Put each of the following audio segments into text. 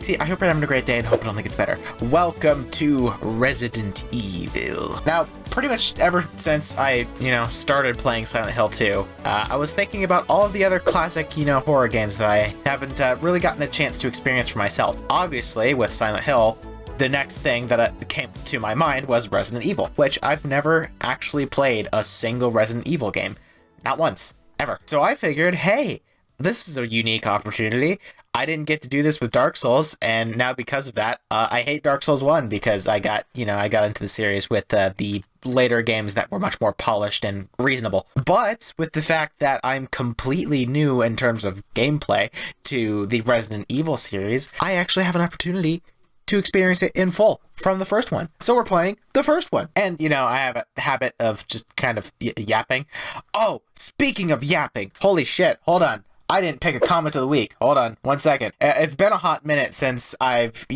Vixie. I hope you're having a great day and hope it only gets better. Welcome to Resident Evil. Now, pretty much ever since I, started playing Silent Hill 2, I was thinking about all of the other classic, horror games that I haven't really gotten a chance to experience for myself. Obviously, with Silent Hill, the next thing that came to my mind was Resident Evil, which I've never actually played a single Resident Evil game. Not once, ever. So I figured, hey, this is a unique opportunity. I didn't get to do this with Dark Souls, and now because of that, I hate Dark Souls 1 because I got into the series with the later games that were much more polished and reasonable. But with the fact that I'm completely new in terms of gameplay to the Resident Evil series, I actually have an opportunity to experience it in full from the first one. So we're playing the first one. And, I have a habit of just kind of yapping. Oh, speaking of yapping, holy shit, hold on. I didn't pick a comment of the week. Hold on 1 second. It's been a hot minute since I've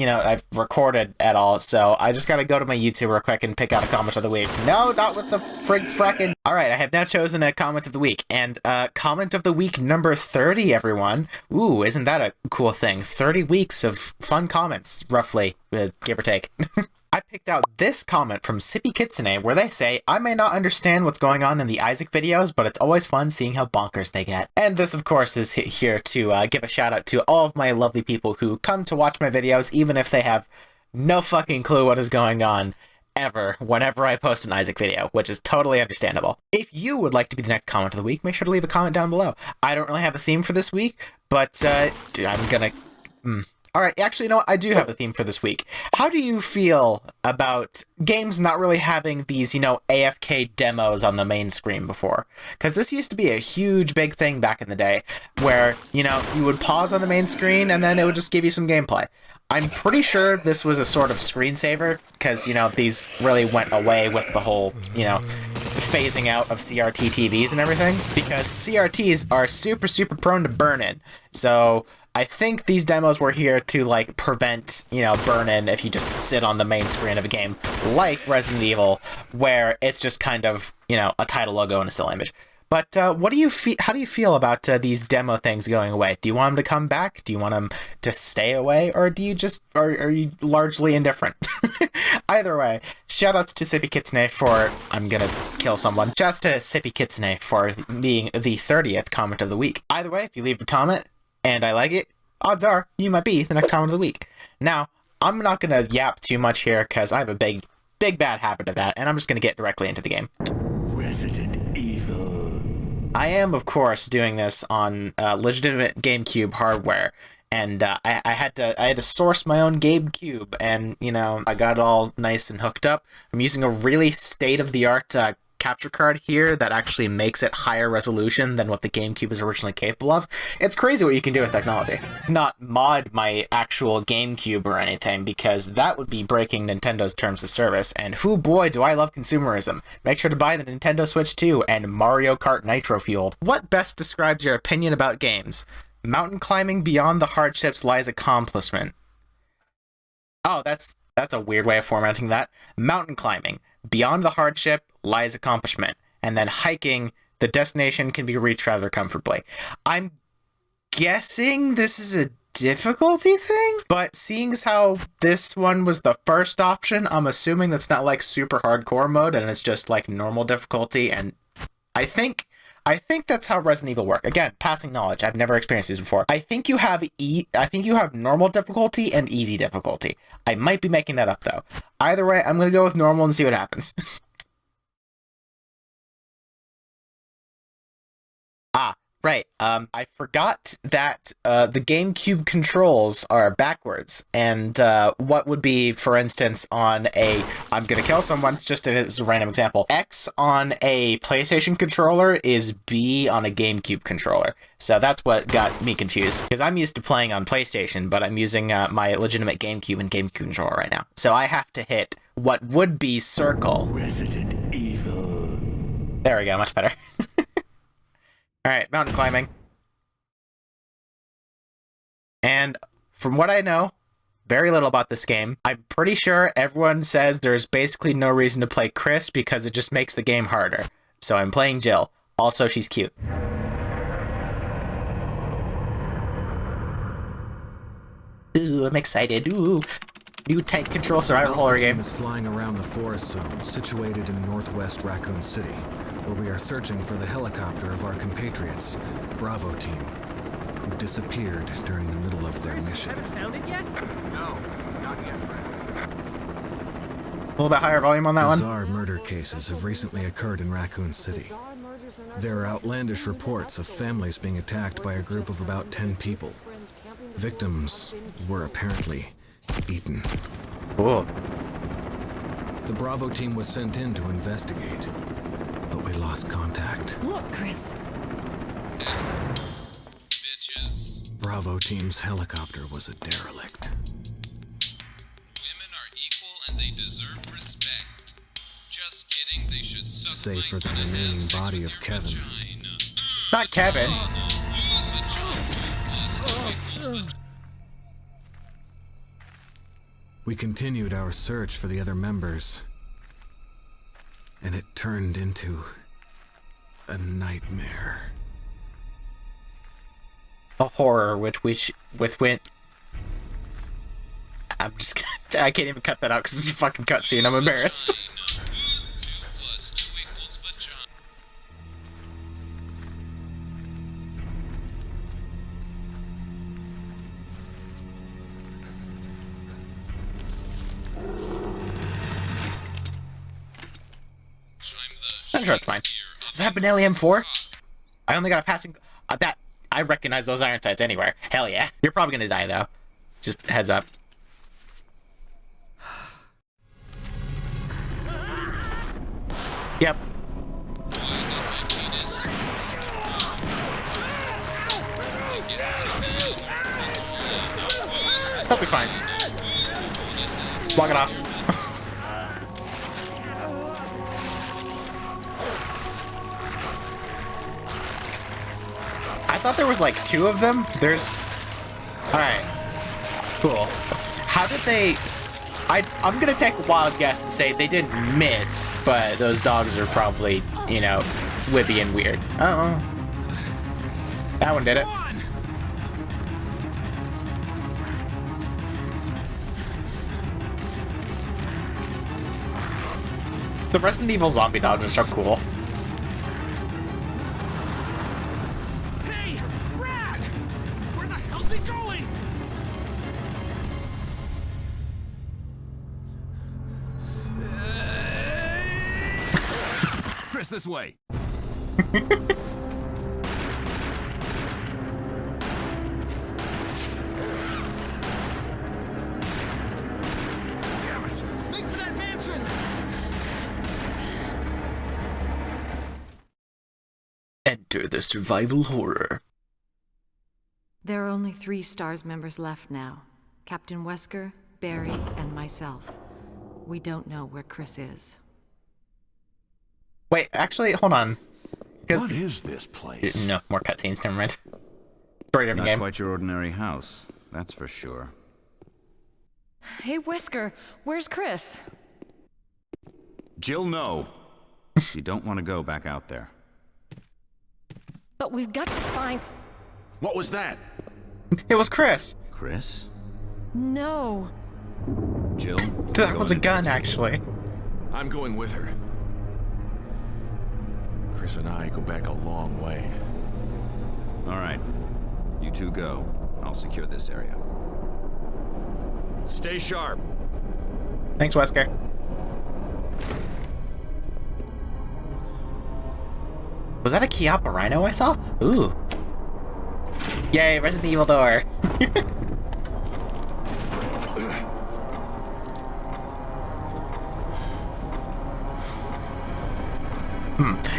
recorded at all, so I just gotta go to my YouTube real quick and pick out a comment of the week. No, not with the frackin'. Alright, I have now chosen a comment of the week, and comment of the week number 30, everyone. Ooh, isn't that a cool thing? 30 weeks of fun comments, roughly, give or take. I picked out this comment from Sippy Kitsune where they say, I may not understand what's going on in the Isaac videos, but it's always fun seeing how bonkers they get. And this, of course, is here to give a shout out to all of my lovely people who come to watch my videos, even if they have no fucking clue what is going on ever whenever I post an Isaac video, which is totally understandable. If you would like to be the next comment of the week, make sure to leave a comment down below. I don't really have a theme for this week, but I'm gonna... Alright, actually, you know what? I do have a theme for this week. How do you feel about games not really having these, AFK demos on the main screen before? Because this used to be a huge, big thing back in the day, where, you would pause on the main screen and then it would just give you some gameplay. I'm pretty sure this was a sort of screensaver, because, these really went away with the whole, phasing out of CRT TVs and everything, because CRTs are super, super prone to burn-in. So I think these demos were here to, prevent, burn-in if you just sit on the main screen of a game, like Resident Evil, where it's just kind of, a title logo and a still image. But what do you feel? How do you feel about these demo things going away? Do you want them to come back? Do you want them to stay away, or do you just are you largely indifferent? Either way, shoutouts to Sippy Kitsune for I'm gonna kill someone. Shouts to Sippy Kitsune for being the 30th comment of the week. Either way, if you leave a comment and I like it, odds are you might be the next comment of the week. Now, I'm not gonna yap too much here because I have a big bad habit of that, and I'm just gonna get directly into the game. Resident Evil. I am, of course, doing this on legitimate GameCube hardware, and I had to source my own GameCube, and I got it all nice and hooked up. I'm using a really state-of-the-art capture card here that actually makes it higher resolution than what the GameCube was originally capable of. It's crazy what you can do with technology. Not mod my actual GameCube or anything, because that would be breaking Nintendo's terms of service, and whoo boy do I love consumerism. Make sure to buy the Nintendo Switch 2 and Mario Kart Nitro Fueled. What best describes your opinion about games? Mountain climbing beyond the hardships lies accomplishment. Oh, that's a weird way of formatting that. Mountain climbing. Beyond the hardship lies accomplishment. And then hiking, the destination can be reached rather comfortably. I'm guessing this is a difficulty thing? But seeing as how this one was the first option, I'm assuming that's not like super hardcore mode and it's just like normal difficulty, and I think that's how Resident Evil work. Again, passing knowledge. I've never experienced these before. I think you have normal difficulty and easy difficulty. I might be making that up though. Either way, I'm gonna go with normal and see what happens. Right, I forgot that the GameCube controls are backwards, and what would be, for instance, on a, I'm gonna kill someone, just as a random example, X on a PlayStation controller is B on a GameCube controller. So that's what got me confused, because I'm used to playing on PlayStation, but I'm using my legitimate GameCube and GameCube controller right now. So I have to hit what would be circle. Resident Evil. There we go, much better. Alright, mountain climbing. And from what I know, very little about this game, I'm pretty sure everyone says there's basically no reason to play Chris because it just makes the game harder. So I'm playing Jill. Also, she's cute. Ooh, I'm excited. Ooh. New tank control survival horror game. The team is flying around the forest zone situated in northwest Raccoon City, where we are searching for the helicopter of our compatriots, Bravo team, who disappeared during the middle of their mission. Haven't found it yet? No, not yet, Brad. A little bit higher volume on that one. Bizarre murder cases have recently occurred in Raccoon City. There are outlandish reports of families being attacked by a group of about 10 people. Victims were apparently eaten. Cool. The Bravo team was sent in to investigate, but we lost contact. Look, Chris. Bitches. Bravo team's helicopter was a derelict. Women are equal and they deserve respect. Just kidding, they should suck Save for the my cunt and remaining have sex body with of your Kevin. vagina. Not Kevin. We continued our search for the other members, and it turned into a nightmare. A horror, which I'm just I can't even cut that out because it's a fucking cutscene. I'm embarrassed. 2 + 2 = vagina. I'm sure it's fine. Is that Benelli M4? I only got a passing... that... I recognize those iron sights anywhere. Hell yeah. You're probably gonna die, though. Just heads up. Yep. That'll be fine. Block it off. I thought there was like 2 of them. There's... Alright. Cool. How did they... I'm gonna take a wild guess and say they didn't miss, but those dogs are probably, you know, whippy and weird. Uh-oh. That one did it. The Resident Evil zombie dogs are so cool. Hey, Brad! Where the hell's he going? Chris, this way. Damn it! Make for that mansion! Enter the survival horror. There are only 3 STARS members left now. Captain Wesker, Barry, and myself. We don't know where Chris is. Wait, actually, hold on. What is this place? No, more cutscenes, never mind. Very different Not game. quite your ordinary house, that's for sure. Hey, Wesker, where's Chris? Jill, no. You don't want to go back out there. But we've got to find... What was that? It was Chris. Chris? No. Jill? That go was a and gun, investigate. actually. I'm going with her. Chris and I go back a long way. All right. You two go. I'll secure this area. Stay sharp. Thanks, Wesker. Was that a Chiappa Rhino I saw? Ooh. Yay, Resident Evil door.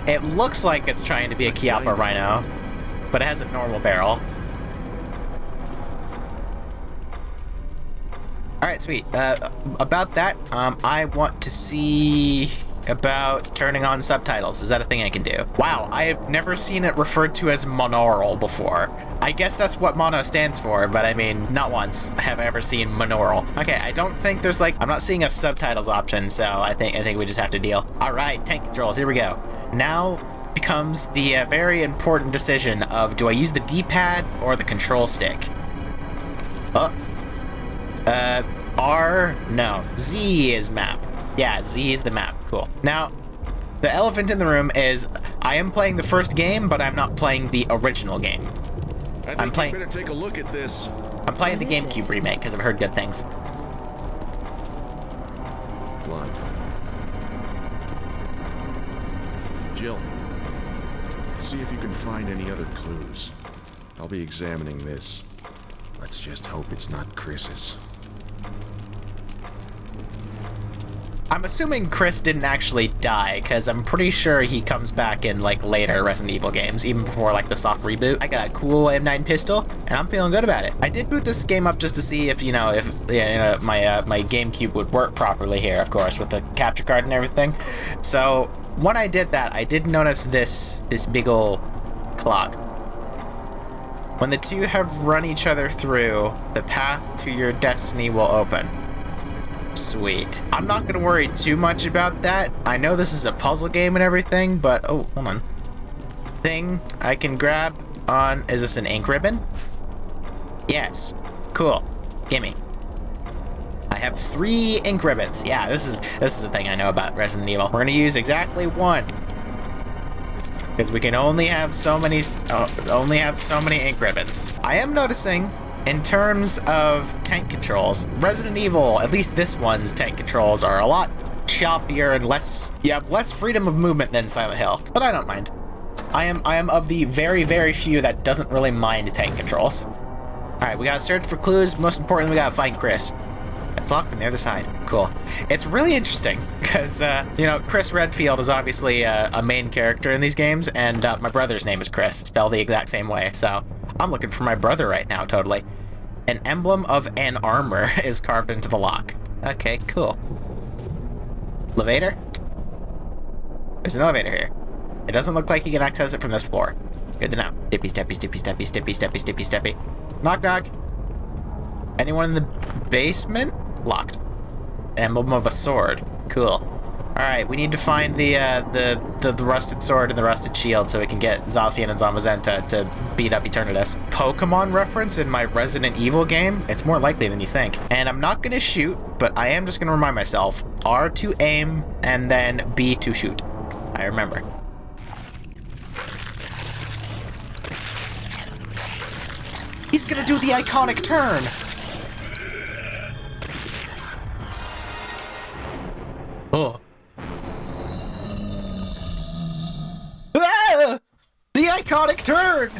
It looks like it's trying to be a Chiappa Rhino, but it has a normal barrel. Alright, sweet. About that, I want to see about turning on subtitles. Is that a thing I can do? Wow, I have never seen it referred to as monaural before. I guess that's what mono stands for, but I mean, not once have I ever seen monaural. Okay, I don't think there's like, I'm not seeing a subtitles option, so I think we just have to deal. Alright, tank controls, here we go. Now becomes the very important decision of, do I use the D-pad or the control stick? Oh. No, Z is map. Yeah, Z is the map. Cool. Now, the elephant in the room is I am playing the first game, but I'm not playing the original game. I think you better take a look at this. I'm playing the GameCube remake because I've heard good things. Blood. Jill, see if you can find any other clues. I'll be examining this. Let's just hope it's not Chris's. I'm assuming Chris didn't actually die, because I'm pretty sure he comes back in, like, later Resident Evil games, even before, like, the soft reboot. I got a cool M9 pistol, and I'm feeling good about it. I did boot this game up just to see if, my GameCube would work properly here, of course, with the capture card and everything. So, when I did that, I did notice this big ol' clock. When the two have run each other through, the path to your destiny will open. Sweet. I'm not gonna worry too much about that. I know this is a puzzle game and everything, but oh, hold on. Thing I can grab on. Is this an ink ribbon? Yes. Cool. Gimme. I have 3 ink ribbons. Yeah, this is the thing I know about Resident Evil. We're gonna use exactly 1. Because we can only have so many ink ribbons. I am noticing, in terms of tank controls, Resident Evil, at least this one's tank controls, are a lot choppier and less. You have less freedom of movement than Silent Hill, but I don't mind. I am of the very, very few that doesn't really mind tank controls. All right, we gotta search for clues. Most importantly, we gotta find Chris. It's locked on the other side. Cool. It's really interesting because, Chris Redfield is obviously a main character in these games, and my brother's name is Chris, spelled the exact same way, so I'm looking for my brother right now, totally. An emblem of an armor is carved into the lock. Okay, cool. Elevator? There's an elevator here. It doesn't look like you can access it from this floor. Good to know. Dippy, steppy, steppy, steppy, steppy, steppy, steppy, steppy. Knock, knock. Anyone in the basement? Locked. Emblem of a sword. Cool. Alright, we need to find the rusted sword and the rusted shield so we can get Zacian and Zamazen to beat up Eternatus. Pokemon reference in my Resident Evil game? It's more likely than you think. And I'm not gonna shoot, but I am just gonna remind myself. R to aim, and then B to shoot. I remember. He's gonna do the iconic turn! Oh. Ah! The iconic turn!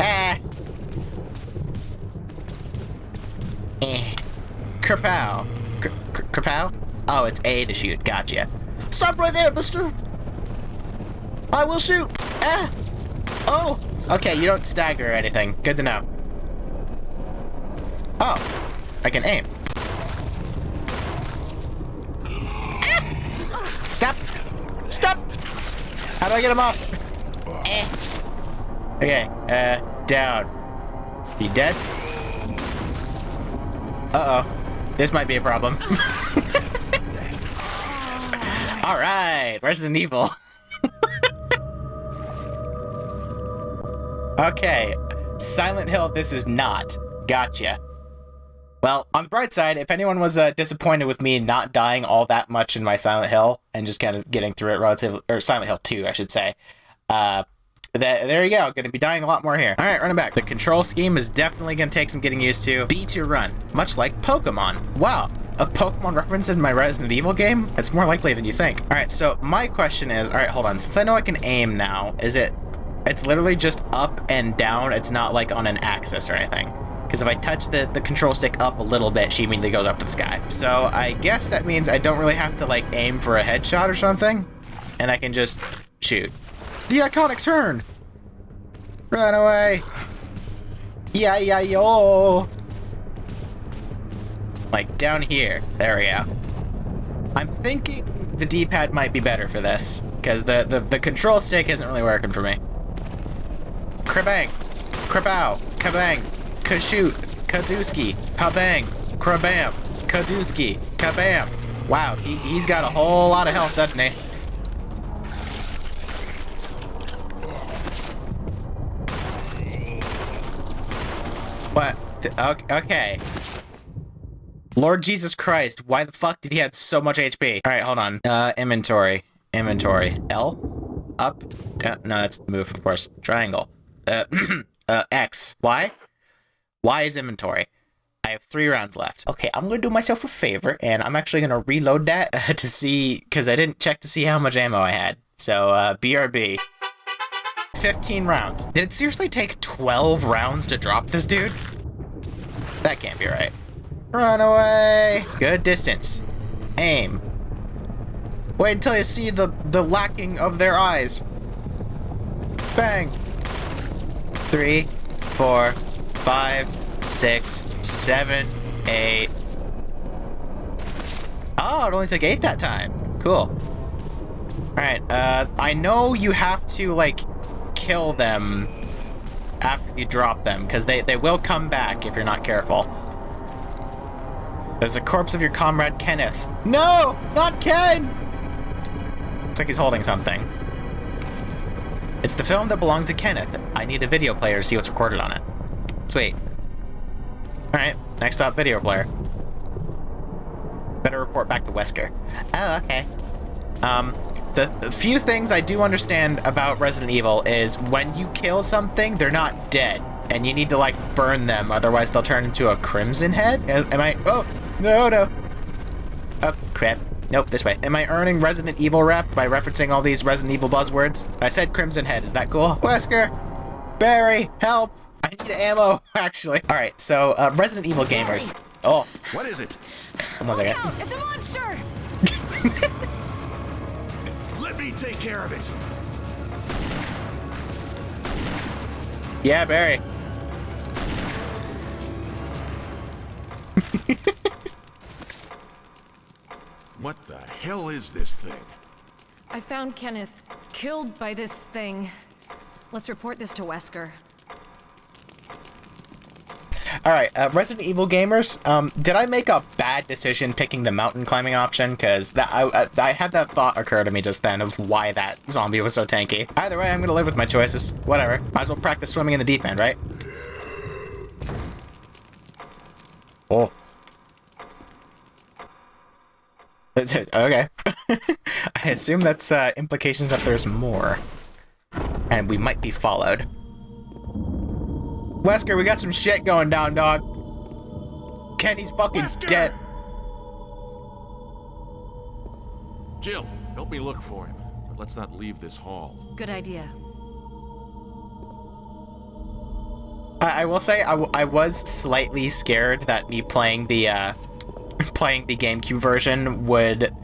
Ah. Kerpow. Kerpow? Oh, it's A to shoot. Gotcha. Stop right there, mister! I will shoot! Ah! Oh! Okay, you don't stagger or anything. Good to know. Oh. I can aim. Stop! Stop! How do I get him off? Okay, down. He dead? Uh-oh. This might be a problem. Alright, Resident Evil. Okay, Silent Hill, this is not. Gotcha. Well, on the bright side, if anyone was disappointed with me not dying all that much in my Silent Hill and just kind of getting through it relatively, or Silent Hill 2, I should say, there you go. Going to be dying a lot more here. All right, running back. The control scheme is definitely going to take some getting used to. B to run, much like Pokemon. Wow, a Pokemon reference in my Resident Evil game? It's more likely than you think. All right, so my question is, all right, hold on. Since I know I can aim now, it's literally just up and down. It's not like on an axis or anything. Because if I touch the control stick up a little bit, she immediately goes up to the sky. So I guess that means I don't really have to like aim for a headshot or something. And I can just shoot. The iconic turn! Run away! Yeah, yeah, yo! Like down here. There we go. I'm thinking the D-pad might be better for this. Because the control stick isn't really working for me. Krabang! Krabow! Kabang! Kashoot, Kadooski, Kabang, Krabam, Kadooski, Kabam. Wow, he's got a whole lot of health, doesn't he? What? Okay. Lord Jesus Christ, why the fuck did he have so much HP? All right, hold on. Inventory. L? Up? Down? No, that's move, of course. Triangle. X. Y? Y is inventory. I have 3 rounds left. Okay, I'm gonna do myself a favor, and I'm actually gonna reload that to see, because I didn't check to see how much ammo I had. So, BRB. 15 rounds. Did it seriously take 12 rounds to drop this dude? That can't be right. Run away! Good distance. Aim. Wait until you see the lacking of their eyes. Bang! 3, 4, 5, 6, 7, 8. Oh, it only took 8 that time. Cool. Alright, I know you have to, like, kill them after you drop them, because they will come back if you're not careful. There's a corpse of your comrade Kenneth. No! Not Ken! Looks like he's holding something. It's the film that belonged to Kenneth. I need a video player to see what's recorded on it. Sweet. Alright, next stop, video player. Better report back to Wesker. Oh, okay. The few things I do understand about Resident Evil is when you kill something, they're not dead. And you need to, like, burn them, otherwise they'll turn into a crimson head? Am I... Oh! No! Oh, crap. Nope, this way. Am I earning Resident Evil rep by referencing all these Resident Evil buzzwords? I said crimson head, is that cool? Wesker! Barry! Help! I need ammo, actually. Alright, so, Resident Evil gamers. Oh. What is it? One second. It's a monster! Let me take care of it. Yeah, Barry. What the hell is this thing? I found Kenneth killed by this thing. Let's report this to Wesker. Alright, Resident Evil gamers, did I make a bad decision picking the mountain climbing option? Because I had that thought occur to me just then of why that zombie was so tanky. Either way, I'm gonna live with my choices. Whatever. Might as well practice swimming in the deep end, right? Oh. Okay. I assume that's implications that there's more. And we might be followed. Wesker, we got some shit going down, dog. Kenny's fucking Wesker! dead. Jill, help me look for him. But let's not leave this hall. Good idea. I will say I was slightly scared that me playing the GameCube version would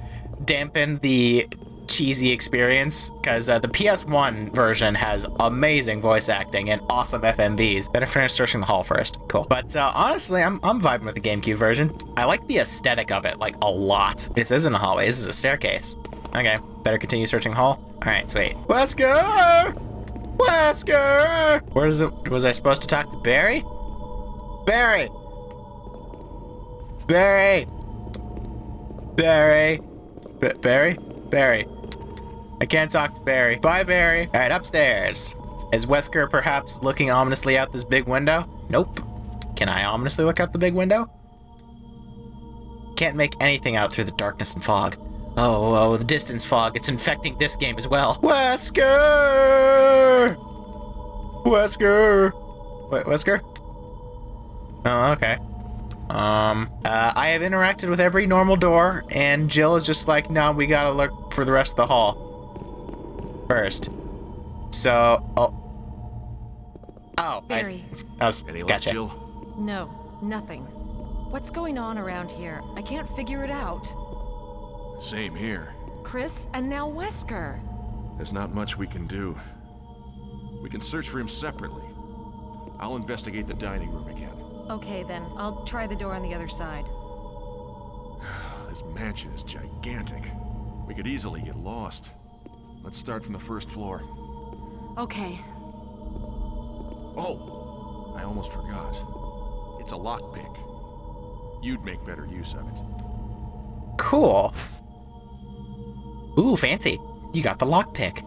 dampen the cheesy experience, because the PS1 version has amazing voice acting and awesome FMVs. Better finish searching the hall first. Cool. But honestly, I'm vibing with the GameCube version. I like the aesthetic of it, like, a lot. This isn't a hallway, this is a staircase. Okay, better continue searching hall. Alright, sweet. Wesker! Wesker! Where is it? Was I supposed to talk to Barry? Barry! Barry! Barry! Barry? Barry. I can't talk to Barry. Bye, Barry. Alright, upstairs. Is Wesker perhaps looking ominously out this big window? Nope. Can I ominously look out the big window? Can't make anything out through the darkness and fog. Oh, the distance fog. It's infecting this game as well. Wesker! Wesker! Wait, Wesker? Oh, okay. I have interacted with every normal door, and Jill is just like, no, we gotta look for the rest of the hall first. So, Barry. Any luck, Gotcha. Jill? No, nothing. What's going on around here? I can't figure it out. Same here. Chris, and now Wesker. There's not much we can do. We can search for him separately. I'll investigate the dining room again. Okay, then. I'll try the door on the other side. This mansion is gigantic. We could easily get lost. Let's start from the first floor. Okay. Oh, I almost forgot. It's a lockpick. You'd make better use of it. Cool. Ooh, fancy. You got the lockpick.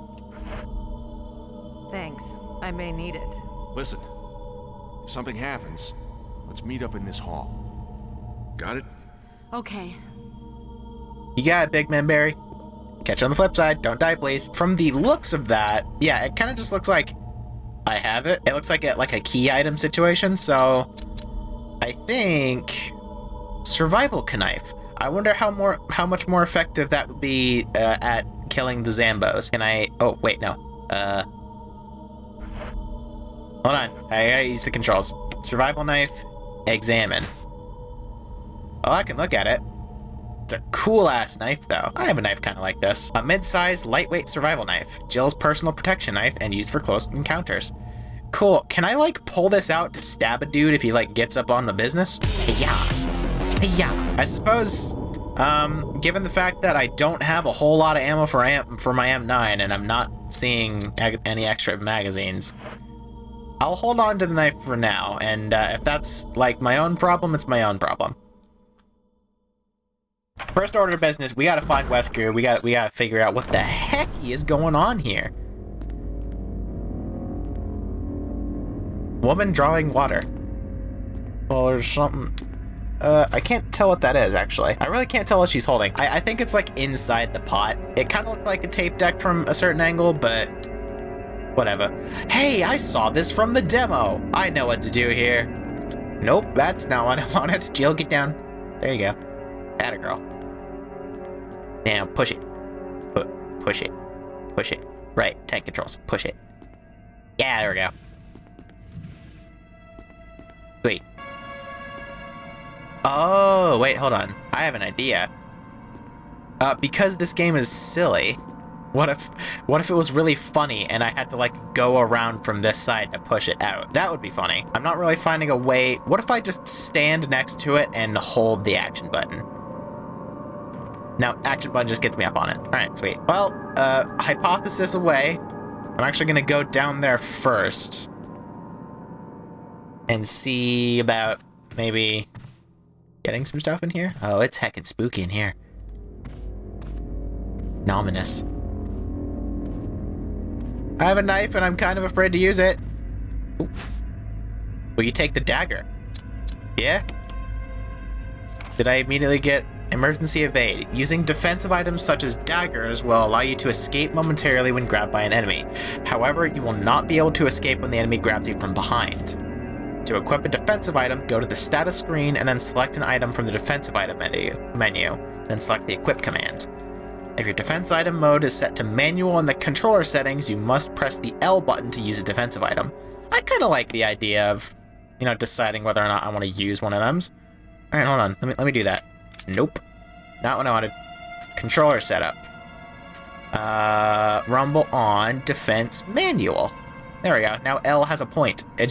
Thanks. I may need it. Listen, if something happens, let's meet up in this hall. Got it? Okay. You got it, Big Man Barry. Catch you on the flip side. Don't die, please. From the looks of that, yeah, it kind of just looks like I have it. It looks like a key item situation, so I think survival knife. I wonder how much more effective that would be at killing the Zambos. Can I? Oh wait, no. Hold on. I gotta use the controls. Survival knife. Examine. Oh, I can look at it. It's a cool-ass knife, though. I have a knife kind of like this. A mid-sized, lightweight survival knife. Jill's personal protection knife and used for close encounters. Cool. Can I, like, pull this out to stab a dude if he, like, gets up on the business? Yeah. Yeah. I suppose, given the fact that I don't have a whole lot of ammo for my M9 and I'm not seeing any extra magazines, I'll hold on to the knife for now, and if that's, like, my own problem, it's my own problem. First order of business, we gotta find Wesker. We gotta figure out what the heck is going on here. Woman drawing water. Well, there's something. I can't tell what that is, actually. I really can't tell what she's holding. I think it's, like, inside the pot. It kind of looked like a tape deck from a certain angle, but whatever. Hey, I saw this from the demo. I know what to do here. Nope, that's not what I wanted. Jill, get down. There you go. Atta girl. Now, push it. Push it. Push it. Right, tank controls. Push it. Yeah, there we go. Wait. Oh, wait, hold on. I have an idea. Because this game is silly, what if it was really funny and I had to, like, go around from this side to push it out? That would be funny. I'm not really finding a way. What if I just stand next to it and hold the action button? Now, action button just gets me up on it. All right, sweet. Well, hypothesis away. I'm actually gonna go down there first and see about maybe getting some stuff in here. Oh, it's heckin' spooky in here. Ominous. I have a knife and I'm kind of afraid to use it. Ooh. Will you take the dagger? Yeah? Did I immediately get emergency evade? Using defensive items such as daggers will allow you to escape momentarily when grabbed by an enemy. However, you will not be able to escape when the enemy grabs you from behind. To equip a defensive item, go to the status screen and then select an item from the defensive item menu, then select the equip command. If your defense item mode is set to manual in the controller settings, you must press the L button to use a defensive item. I kind of like the idea of, you know, deciding whether or not I want to use one of them. All right, hold on. Let me do that. Nope. Not what I wanted. Controller setup. Rumble on defense manual. There we go. Now L has a point. It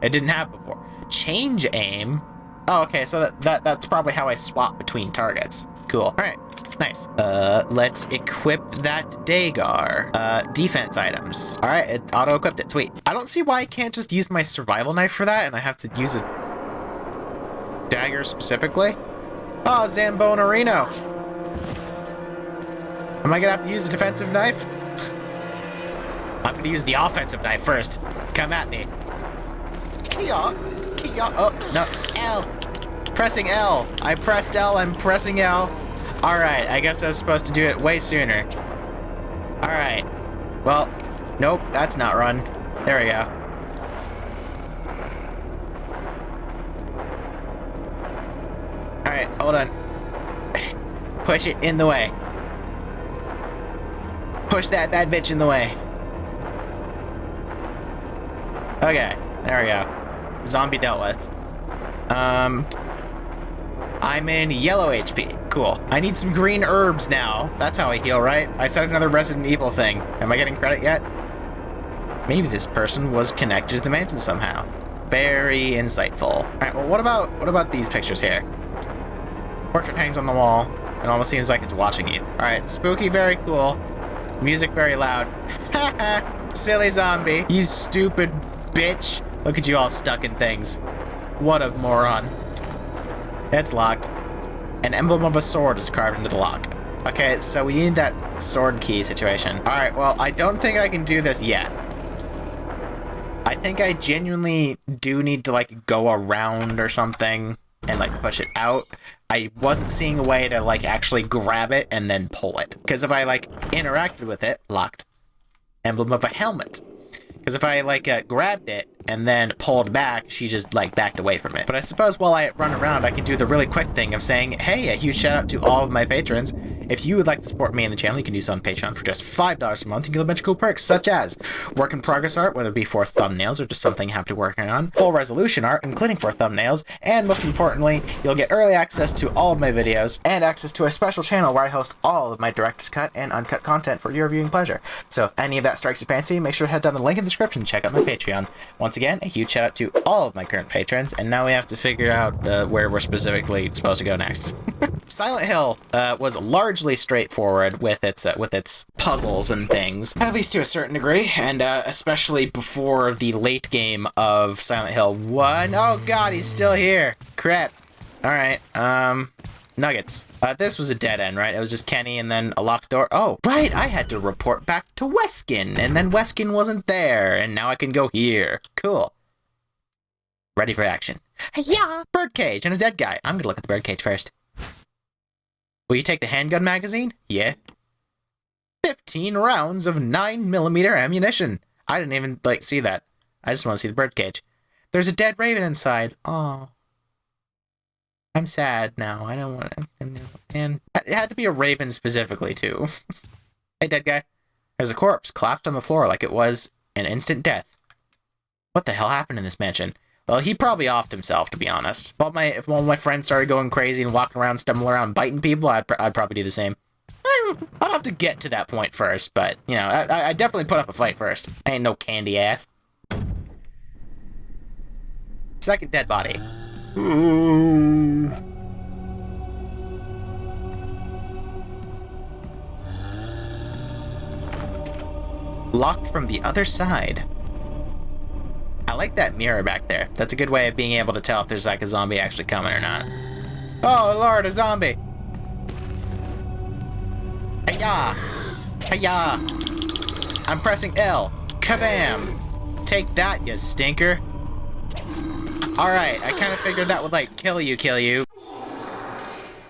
didn't have before. Change aim. Oh, okay. So that's probably how I swap between targets. Cool. All right. Nice. Let's equip that Dagar. Defense items. All right, it auto-equipped it. Sweet. I don't see why I can't just use my survival knife for that, and I have to use a dagger specifically. Oh, Zambonarino. Am I gonna have to use a defensive knife? I'm gonna use the offensive knife first. Come at me. Kia. Oh, no. L. Pressing L. I pressed L. I'm pressing L. Alright, I guess I was supposed to do it way sooner. Alright. Well, nope, that's not run. There we go. Alright, hold on. Push it in the way. Push that bad bitch in the way. Okay, there we go. Zombie dealt with. I'm in yellow HP. Cool. I need some green herbs now. That's how I heal, right? I said another Resident Evil thing. Am I getting credit yet? Maybe this person was connected to the mansion somehow. Very insightful. All right, well, what about these pictures here? Portrait hangs on the wall. It almost seems like it's watching you. All right, spooky, very cool. Music very loud. Haha, silly zombie. You stupid bitch. Look at you all stuck in things. What a moron. It's locked. An emblem of a sword is carved into the lock. Okay, so we need that sword key situation. Alright, well, I don't think I can do this yet. I think I genuinely do need to, like, go around or something. and like push it out, I wasn't seeing a way to like actually grab it and then pull it. Because if I like interacted with it, locked, emblem of a helmet. Because if I like grabbed it and then pulled back, she just like backed away from it. But I suppose while I run around, I can do the really quick thing of saying, hey, a huge shout out to all of my patrons. If you would like to support me and the channel, you can do so on Patreon for just $5 a month. You get a bunch of cool perks, such as work in progress art, whether it be for thumbnails or just something you have to work on, full resolution art, including for thumbnails, and most importantly, you'll get early access to all of my videos and access to a special channel where I host all of my director's cut and uncut content for your viewing pleasure. So if any of that strikes your fancy, make sure to head down the link in the description and check out my Patreon. Once again, a huge shout out to all of my current patrons, and now we have to figure out where we're specifically supposed to go next. Silent Hill was largely straightforward with its puzzles and things, at least to a certain degree, and especially before the late game of Silent Hill 1. Oh god, he's still here! Crap. Alright, nuggets. This was a dead end, right? It was just Kenny and then a locked door. Oh, right, I had to report back to Weskin, and then Weskin wasn't there, and now I can go here. Cool. Ready for action. Yeah! Birdcage and a dead guy. I'm gonna look at the birdcage first. Will you take the handgun magazine? Yeah. 15 rounds of 9mm ammunition. I didn't even, like, see that. I just want to see the birdcage. There's a dead raven inside. Oh. I'm sad now. I don't want to... And it had to be a raven specifically, too. Hey, dead guy. There's a corpse collapsed on the floor like it was an instant death. What the hell happened in this mansion? Well, he probably offed himself, to be honest. If one of my friends started going crazy and walking around, stumbling around, biting people, I'd probably do the same. I'd have to get to that point first, but, you know, I definitely put up a fight first. I ain't no candy ass. Second dead body. Locked from the other side. I like that mirror back there. That's a good way of being able to tell if there's like a zombie actually coming or not. Oh lord, a zombie! Hiya! Hiya! I'm pressing L. Kabam! Take that, you stinker. Alright, I kind of figured that would like kill you.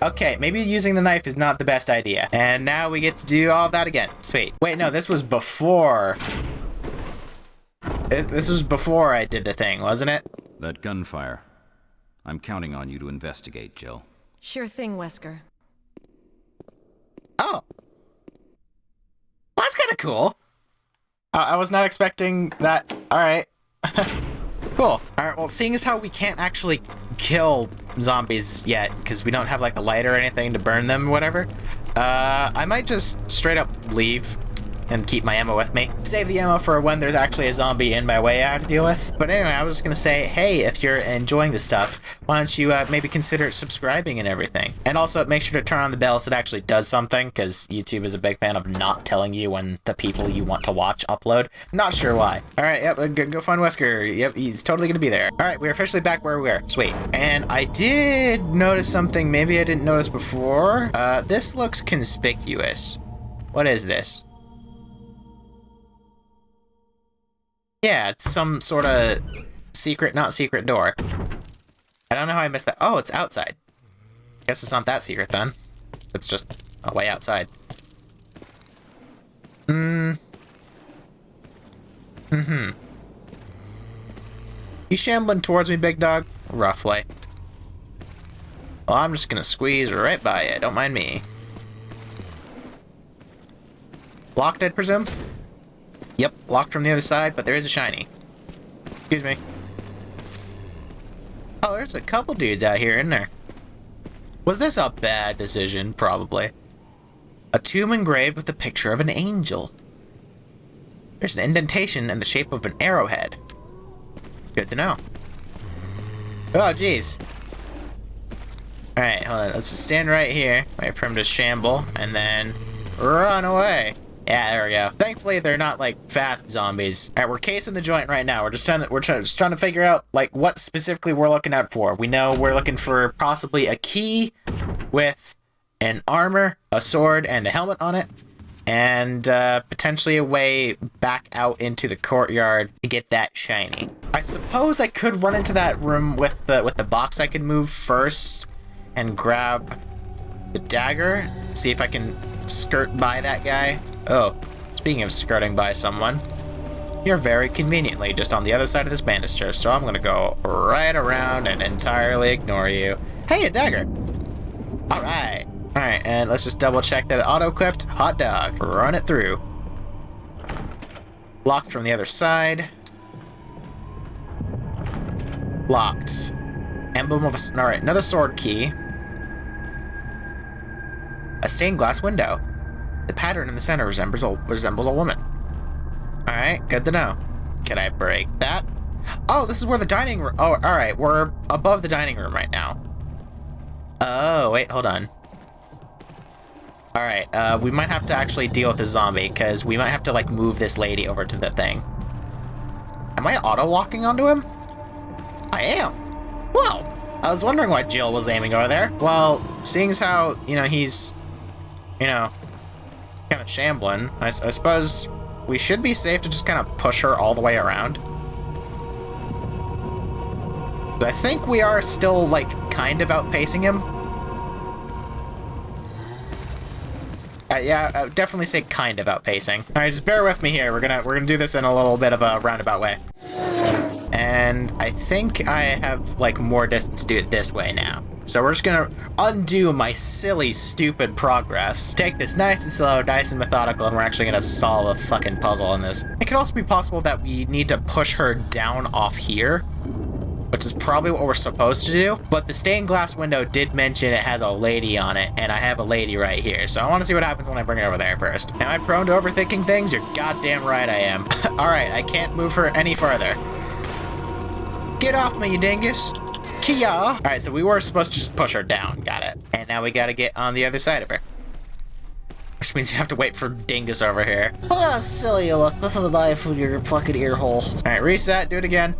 Okay, maybe using the knife is not the best idea. And now we get to do all of that again. Sweet. Wait, no, this was before... This was before I did the thing, wasn't it? That gunfire. I'm counting on you to investigate, Jill. Sure thing, Wesker. Oh. Well, that's kind of cool. I was not expecting that. Alright. Cool. Alright, well, seeing as how we can't actually kill zombies yet, because we don't have like a lighter or anything to burn them or whatever, I might just straight up leave and keep my ammo with me. Save the ammo for when there's actually a zombie in my way I have to deal with. But anyway, I was just gonna say, hey, if you're enjoying this stuff, why don't you maybe consider subscribing and everything. And also make sure to turn on the bell so it actually does something, because YouTube is a big fan of not telling you when the people you want to watch upload. Not sure why. Alright, yep, go find Wesker. Yep, he's totally gonna be there. Alright, we're officially back where we were. Sweet. And I did notice something maybe I didn't notice before. This looks conspicuous. What is this? Yeah, it's some sort of secret, not secret door. I don't know how I missed that. Oh, it's outside. Guess it's not that secret then. It's just a way outside. You shambling towards me, big dog? Roughly. Well, I'm just gonna squeeze right by you. Don't mind me. Locked, I'd presume? Yep, locked from the other side, but there is a shiny. Excuse me. Oh, there's a couple dudes out here, isn't there? Was this a bad decision? Probably. A tomb engraved with the picture of an angel. There's an indentation in the shape of an arrowhead. Good to know. Oh, jeez. Alright, hold on. Let's just stand right here. Wait for him to shamble, and then run away. Yeah, there we go. Thankfully, they're not like fast zombies. All right, we're casing the joint right now. We're just trying to figure out like what specifically we're looking out for. We know we're looking for possibly a key with an armor, a sword, and a helmet on it, and potentially a way back out into the courtyard to get that shiny. I suppose I could run into that room with the box I can move first and grab the dagger. See if I can skirt by that guy. Oh, speaking of skirting by someone, you're very conveniently just on the other side of this banister, so I'm gonna go right around and entirely ignore you. Hey, a dagger! Alright. Alright, and let's just double check that it auto-equipped. Hot dog. Run it through. Locked from the other side. Locked. Emblem of a... Alright, another sword key. A stained glass window. The pattern in the center resembles a woman. Alright, good to know. Can I break that? Oh, this is where the dining room... Oh, alright, we're above the dining room right now. Oh, wait, hold on. Alright, we might have to actually deal with the zombie, because we might have to, like, move this lady over to the thing. Am I auto-locking onto him? I am. Well, I was wondering why Jill was aiming over there. Well, seeing as how, you know, he's, you know, kind of shambling, I suppose we should be safe to just kind of push her all the way around. I think we are still, like, kind of outpacing him. Yeah, I would definitely say kind of outpacing. All right, just bear with me here. We're gonna do this in a little bit of a roundabout way. And I think I have, like, more distance to do it this way now. So we're just gonna undo my silly, stupid progress. Take this nice and slow, nice and methodical, and we're actually gonna solve a fucking puzzle in this. It could also be possible that we need to push her down off here, which is probably what we're supposed to do. But the stained glass window did mention it has a lady on it, and I have a lady right here. So I want to see what happens when I bring it over there first. Am I prone to overthinking things? You're goddamn right I am. All right, I can't move her any further. Get off me, you dingus. Kia. All right, so we were supposed to just push her down. Got it. And now we got to get on the other side of her. Which means you have to wait for Dingus over here. Oh, silly you look with a knife in your fucking ear hole. All right, reset. Do it again.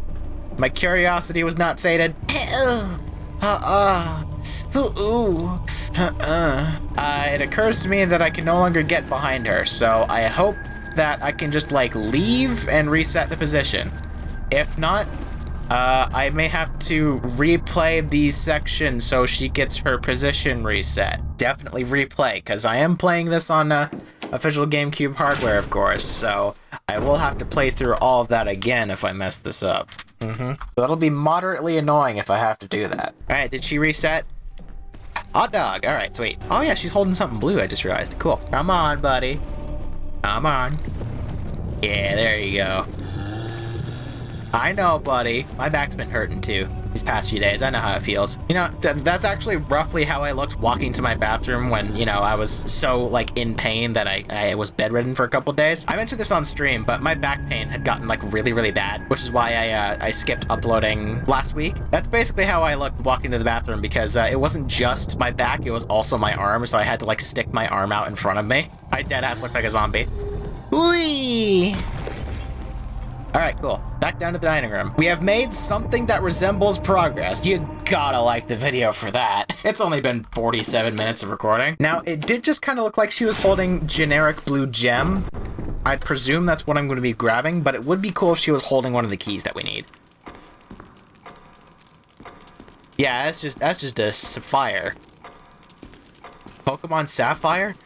My curiosity was not sated. It occurs to me that I can no longer get behind her, so I hope that I can just, like, leave and reset the position. If not, I may have to replay these sections so she gets her position reset. Definitely replay, because I am playing this on official GameCube hardware, of course, so I will have to play through all of that again if I mess this up. So that'll be moderately annoying if I have to do that. Alright, did she reset? Hot dog! Alright, sweet. Oh yeah, she's holding something blue, I just realized. Cool. Come on, buddy. Come on. Yeah, there you go. I know, buddy. My back's been hurting too these past few days. I know how it feels. You know, that's actually roughly how I looked walking to my bathroom when, you know, I was so, like, in pain that I was bedridden for a couple days. I mentioned this on stream, but my back pain had gotten, like, really, really bad, which is why I skipped uploading last week. That's basically how I looked walking to the bathroom, because it wasn't just my back, it was also my arm, so I had to, like, stick my arm out in front of me. I deadass looked like a zombie. Whee! Alright, cool. Back down to the dining room. We have made something that resembles progress. You gotta like the video for that. It's only been 47 minutes of recording. Now, it did just kind of look like she was holding generic blue gem. I'd presume that's what I'm going to be grabbing, but it would be cool if she was holding one of the keys that we need. Yeah, that's just a sapphire. Pokemon Sapphire?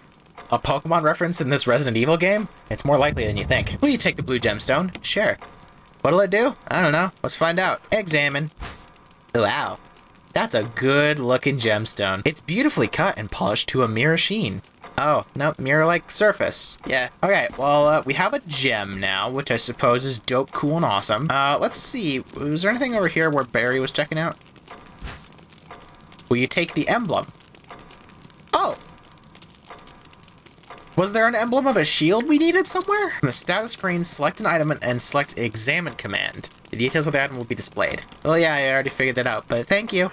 A Pokemon reference in this Resident Evil game? It's more likely than you think. Will you take the blue gemstone? Sure. What'll it do? I don't know. Let's find out. Examine. Wow. That's a good looking gemstone. It's beautifully cut and polished to a mirror sheen. Oh, no, mirror-like surface. Yeah. Okay, well, we have a gem now, which I suppose is dope, cool, and awesome. Let's see. Was there anything over here where Barry was checking out? Will you take the emblem? Oh! Was there an emblem of a shield we needed somewhere? On the status screen, select an item and select Examine command. The details of the item will be displayed. Oh yeah, I already figured that out, but thank you.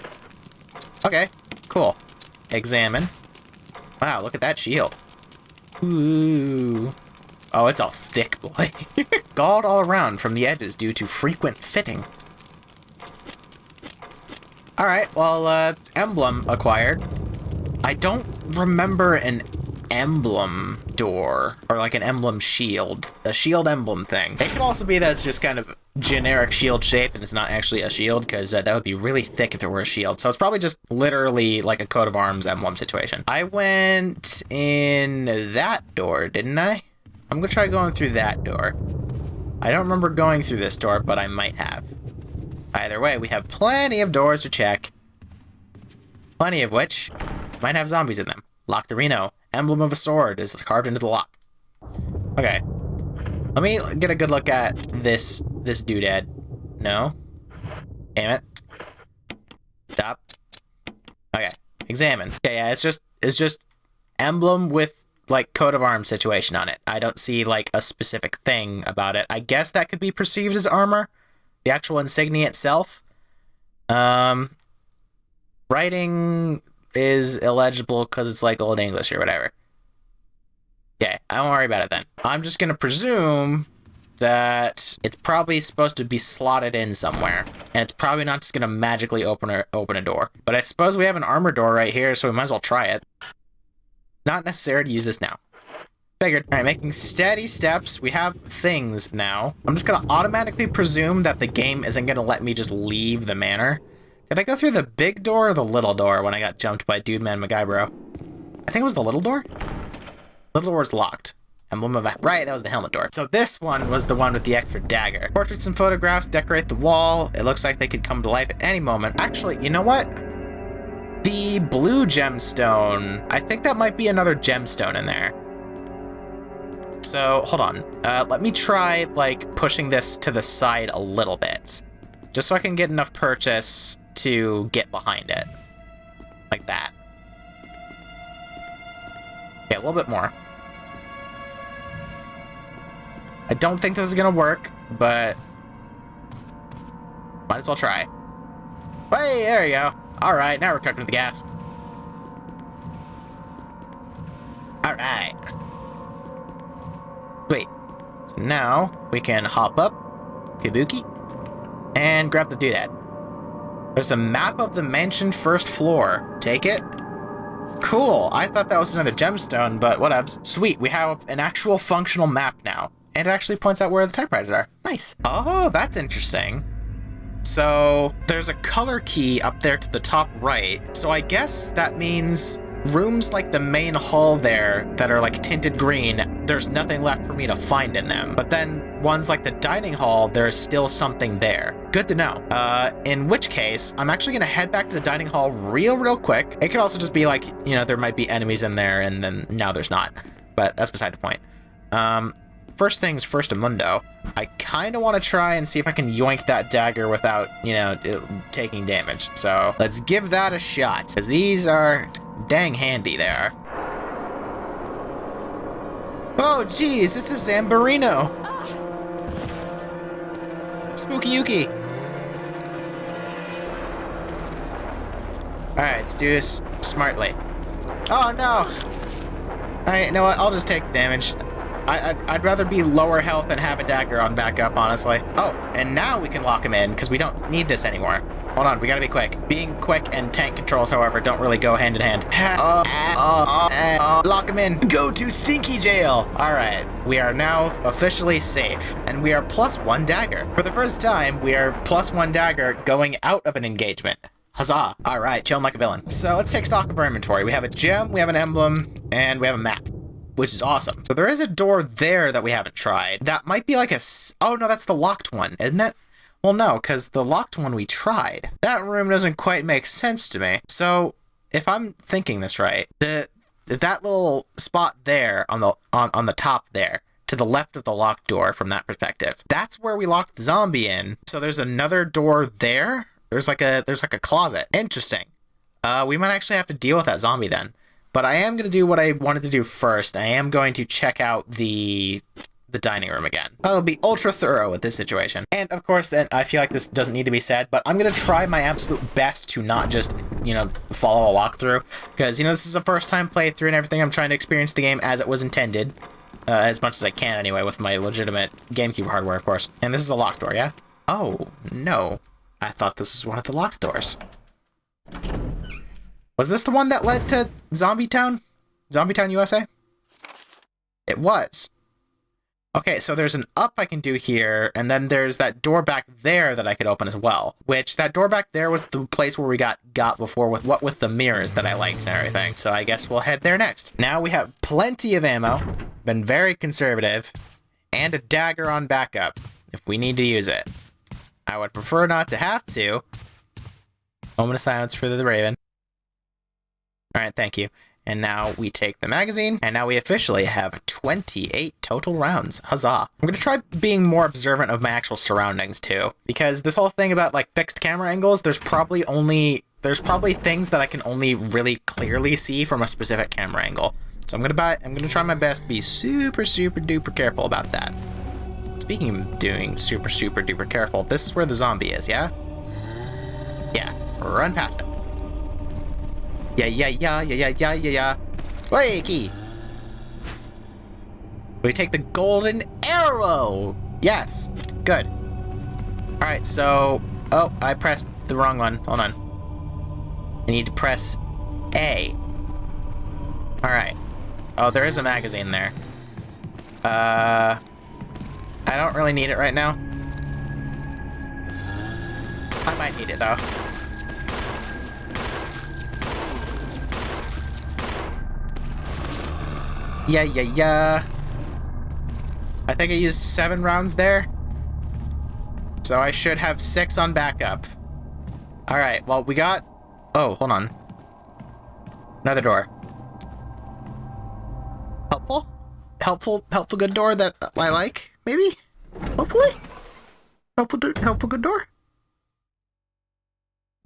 Okay, cool. Examine. Wow, look at that shield. Ooh. Oh, it's a thick boy. Galled all around from the edges due to frequent fitting. Alright, well, emblem acquired. I don't remember an emblem door, or like an emblem shield. A shield emblem thing. It could also be that it's just kind of generic shield shape and it's not actually a shield, because that would be really thick if it were a shield. So it's probably just literally like a coat of arms emblem situation. I went in that door, didn't I? I'm gonna try going through that door. I don't remember going through this door, but I might have. Either way, we have plenty of doors to check. Plenty of which might have zombies in them. Locked Reno. Emblem of a sword is carved into the lock. Okay. Let me get a good look at this doodad. No. Damn it. Stop. Okay. Examine. Okay, yeah, it's just emblem with like coat of arms situation on it. I don't see like a specific thing about it. I guess that could be perceived as armor. The actual insignia itself. Writing is illegible because it's like Old English or whatever. Okay, I won't worry about it then. I'm just gonna presume that it's probably supposed to be slotted in somewhere, and it's probably not just gonna magically open a door. But I suppose we have an armor door right here, so we might as well try it. Not necessary to use this now. Figured. Alright, making steady steps. We have things now. I'm just gonna automatically presume that the game isn't gonna let me just leave the manor. Did I go through the big door or the little door when I got jumped by Dude Man MacGybro? I think it was the little door? Little door is locked. Emblem of... Right, that was the helmet door. So this one was the one with the extra dagger. Portraits and photographs decorate the wall. It looks like they could come to life at any moment. Actually, you know what? The blue gemstone. I think that might be another gemstone in there. So, hold on. Let me try, like, pushing this to the side a little bit. Just so I can get enough purchase to get behind it. Like that. Okay, a little bit more. I don't think this is gonna work, but might as well try. Hey, there you go. Alright, now we're cooking with the gas. Alright. Sweet. So now we can hop up, Kabuki, and grab the doodad. There's a map of the mansion first floor. Take it. Cool. I thought that was another gemstone, but whatevs. Sweet. We have an actual functional map now. And it actually points out where the typewriters are. Nice. Oh, that's interesting. So there's a color key up there to the top right. So I guess that means rooms like the main hall there that are like tinted green, there's nothing left for me to find in them. But then ones like the dining hall, there's still something there. Good to know. In which case, I'm actually gonna head back to the dining hall real quick. It could also just be like, you know, there might be enemies in there and then now there's not. But that's beside the point. First things first, Amundo. I kind of want to try and see if I can yoink that dagger without, you know, taking damage. So let's give that a shot, because these are dang handy there. Oh, geez, it's a Zamborino. Spooky Yuki. Alright, let's do this smartly. Oh, no. Alright, you know what? I'll just take the damage. I'd rather be lower health than have a dagger on backup, honestly. Oh, and now we can lock him in, because we don't need this anymore. Hold on, we gotta be quick. Being quick and tank controls, however, don't really go hand in hand. Lock him in. Go to Stinky Jail. Alright, we are now officially safe, and we are +1 dagger. For the first time, we are +1 dagger going out of an engagement. Huzzah. Alright, chilling like a villain. So let's take stock of our inventory. We have a gem, we have an emblem, and we have a map, which is awesome. So there is a door there that we haven't tried. That might be like a... Oh, no, that's the locked one, isn't it? Well, no, because the locked one we tried. That room doesn't quite make sense to me. So, if I'm thinking this right, that little spot there on the top there, to the left of the locked door from that perspective, that's where we locked the zombie in. So there's another door there? There's like a closet. Interesting. We might actually have to deal with that zombie then. But I am going to do what I wanted to do first. I am going to check out the dining room again. I'll be ultra thorough with this situation. And of course, then I feel like this doesn't need to be said, but I'm going to try my absolute best to not just, you know, follow a walkthrough. Because, you know, this is a first time playthrough and everything. I'm trying to experience the game as it was intended. As much as I can anyway, with my legitimate GameCube hardware, of course. And this is a locked door, yeah? Oh, no. I thought this was one of the locked doors. Was this the one that led to Zombie Town? Zombie Town, USA? It was. Okay, so there's an up I can do here, and then there's that door back there that I could open as well. Which, that door back there was the place where we got before with the mirrors that I liked and everything. So I guess we'll head there next. Now we have plenty of ammo, been very conservative, and a dagger on backup, if we need to use it. I would prefer not to have to. Moment of silence for the Raven. Alright, thank you. And now we take the magazine, and now we officially have 28 total rounds. Huzzah. I'm gonna try being more observant of my actual surroundings too, because this whole thing about like fixed camera angles, there's probably things that I can only really clearly see from a specific camera angle. So I'm gonna try my best to be super duper careful about that. Speaking of doing super duper careful, this is where the zombie is, yeah? Yeah, run past him. Yeah. Hey, key. We take the golden arrow. Yes, good. All right, so, oh, I pressed the wrong one. Hold on. I need to press A. All right. Oh, there is a magazine there. I don't really need it right now. I might need it though. Yeah. I think I used 7 rounds there. So I should have 6 on backup. Alright, well, we got... Oh, hold on. Another door. Helpful good door that I like, maybe? Hopefully? Helpful good door?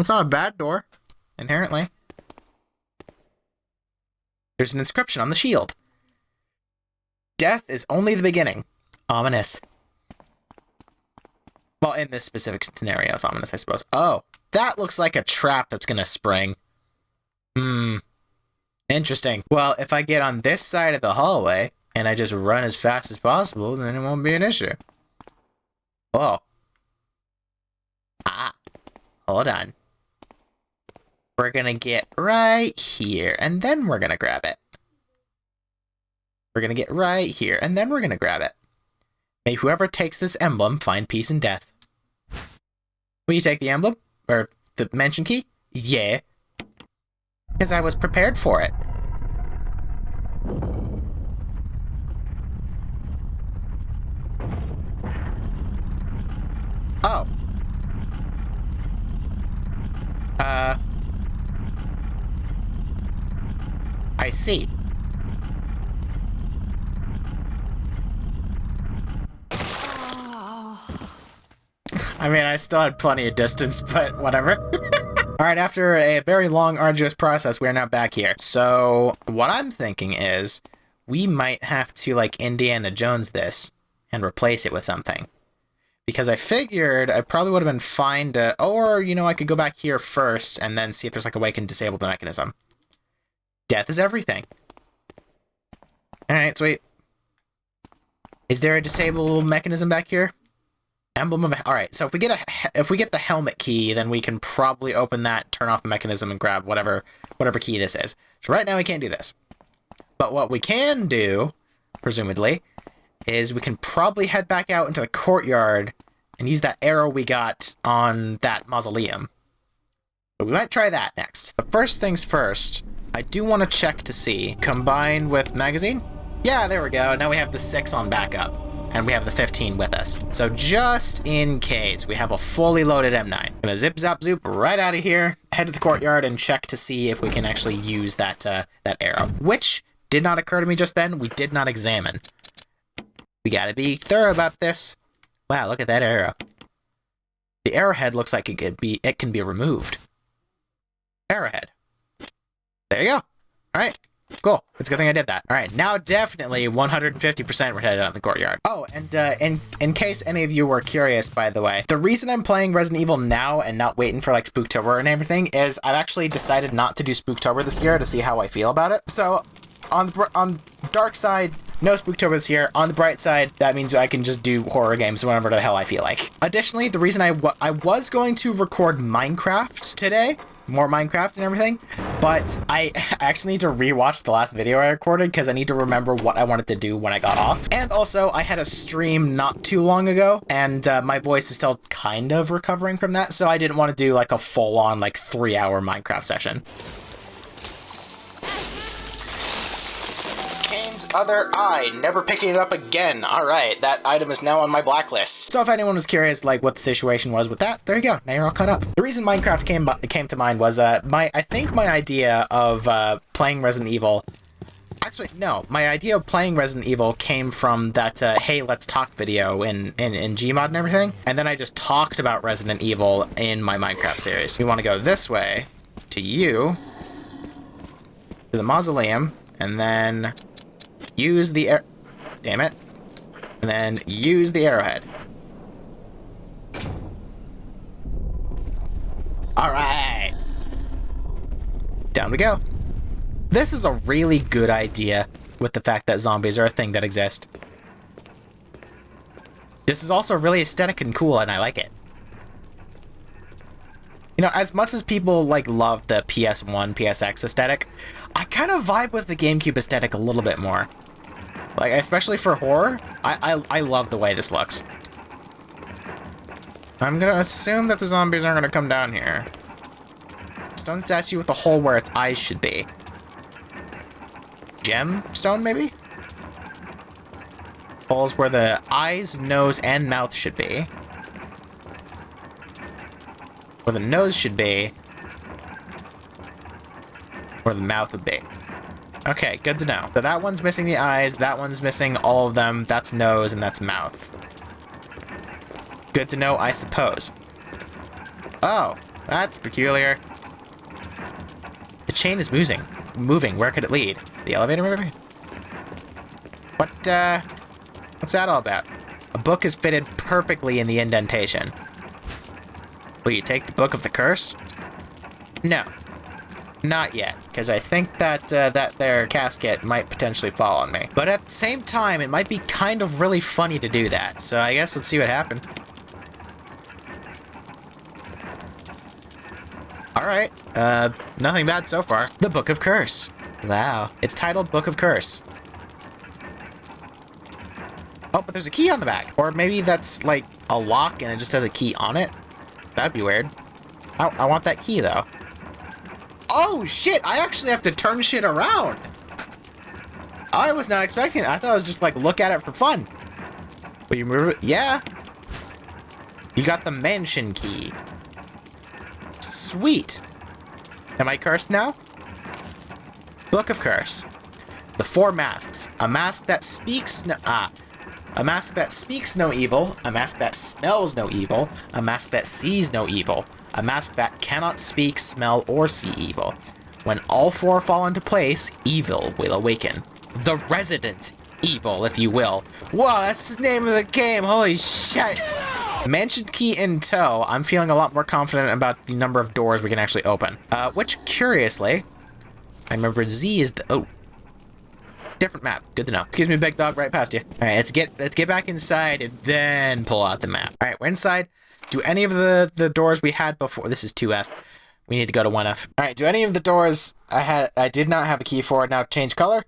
It's not a bad door, inherently. There's an inscription on the shield. Death is only the beginning. Ominous. Well, in this specific scenario, it's ominous, I suppose. Oh, that looks like a trap that's gonna spring. Interesting. Well, if I get on this side of the hallway, and I just run as fast as possible, then it won't be an issue. Whoa. Hold on. We're gonna get right here, and then we're gonna grab it. We're gonna get right here, and then we're gonna grab it. May whoever takes this emblem find peace in death. Will you take the emblem? Or the mention key? Yeah. Because I was prepared for it. Oh. I see. I mean, I still had plenty of distance, but whatever. Alright, after a very long, arduous process, we are now back here. So, what I'm thinking is, we might have to, like, Indiana Jones this, and replace it with something. Because I figured I probably would have been fine to... Or, you know, I could go back here first, and then see if there's, like, a way I can disable the mechanism. Death is everything. Alright, sweet. Is there a disable mechanism back here? Emblem of... Alright, so if we get the helmet key, then we can probably open that, turn off the mechanism, and grab whatever key this is. So right now we can't do this. But what we can do, presumably, is we can probably head back out into the courtyard and use that arrow we got on that mausoleum. So we might try that next. But first things first, I do want to check to see. Combine with magazine? Yeah, there we go. Now we have the 6 on backup. And we have the 15 with us. So just in case, we have a fully loaded M9. Gonna zip zap zoop right out of here, head to the courtyard, and check to see if we can actually use that that arrow. Which did not occur to me just then. We did not examine. We gotta be thorough about this. Wow, look at that arrow. The arrowhead looks like it can be removed. Arrowhead. There you go. Alright. Cool. It's a good thing I did that. Alright, now definitely 150% we're headed out in the courtyard. Oh, and in case any of you were curious, by the way, the reason I'm playing Resident Evil now and not waiting for, like, Spooktober and everything is I've actually decided not to do Spooktober this year to see how I feel about it. So, on the dark side, no Spooktober this year. On the bright side, that means I can just do horror games whenever the hell I feel like. Additionally, the reason I was going to record Minecraft today, more Minecraft and everything, but I actually need to rewatch the last video I recorded because I need to remember what I wanted to do when I got off. And also, I had a stream not too long ago, and my voice is still kind of recovering from that, so I didn't want to do like a full-on like 3-hour Minecraft session. Other eye, never picking it up again. Alright, that item is now on my blacklist. So if anyone was curious like what the situation was with that, there you go, now you're all caught up. The reason Minecraft came to mind was I think my idea of playing Resident Evil, actually no, my idea of playing Resident Evil came from that hey let's talk video in Gmod and everything, and then I just talked about Resident Evil in my Minecraft series. We want to go this way to you, to the mausoleum, and then use the damn it. And then use the arrowhead. Alright. Down we go. This is a really good idea with the fact that zombies are a thing that exist. This is also really aesthetic and cool, and I like it. You know, as much as people like love the PS1, PSX aesthetic, I kind of vibe with the GameCube aesthetic a little bit more. Like, especially for horror, I love the way this looks. I'm gonna assume that the zombies aren't gonna come down here. Stone statue with a hole where its eyes should be. Gemstone, maybe? Holes where the eyes, nose, and mouth should be. Where the nose should be. Where the mouth would be. Okay, good to know. So that one's missing the eyes, that one's missing all of them, that's nose, and that's mouth. Good to know, I suppose. Oh, that's peculiar. The chain is moving. Where could it lead? The elevator, maybe? What's that all about? A book is fitted perfectly in the indentation. Will you take the Book of the Curse? No. Not yet, because I think that that there casket might potentially fall on me. But at the same time, it might be kind of really funny to do that, so I guess let's see what happens. Alright, nothing bad so far. The Book of Curse. Wow, it's titled Book of Curse. Oh, but there's a key on the back. Or maybe that's like a lock and it just has a key on it. That'd be weird. I want that key though. Oh shit, I actually have to turn shit around. I was not expecting it. I thought it was just like look at it for fun. Will you move it? Yeah. You got the mansion key. Sweet. Am I cursed now? Book of Curse. The Four Masks. A mask that speaks a mask that speaks no evil, a mask that smells no evil, a mask that sees no evil, a mask that cannot speak, smell, or see evil. When all four fall into place, evil will awaken. The Resident Evil, if you will. Whoa, that's the name of the game, holy shit! Mansion key in tow, I'm feeling a lot more confident about the number of doors we can actually open. Which, curiously, I remember Z is the... Oh. Different map. Good to know. Excuse me, big dog, right past you. Alright, let's get back inside and then pull out the map. Alright, we're inside. Do any of the doors we had before... This is 2F. We need to go to 1F. Alright, do any of the doors I did not have a key for now change color?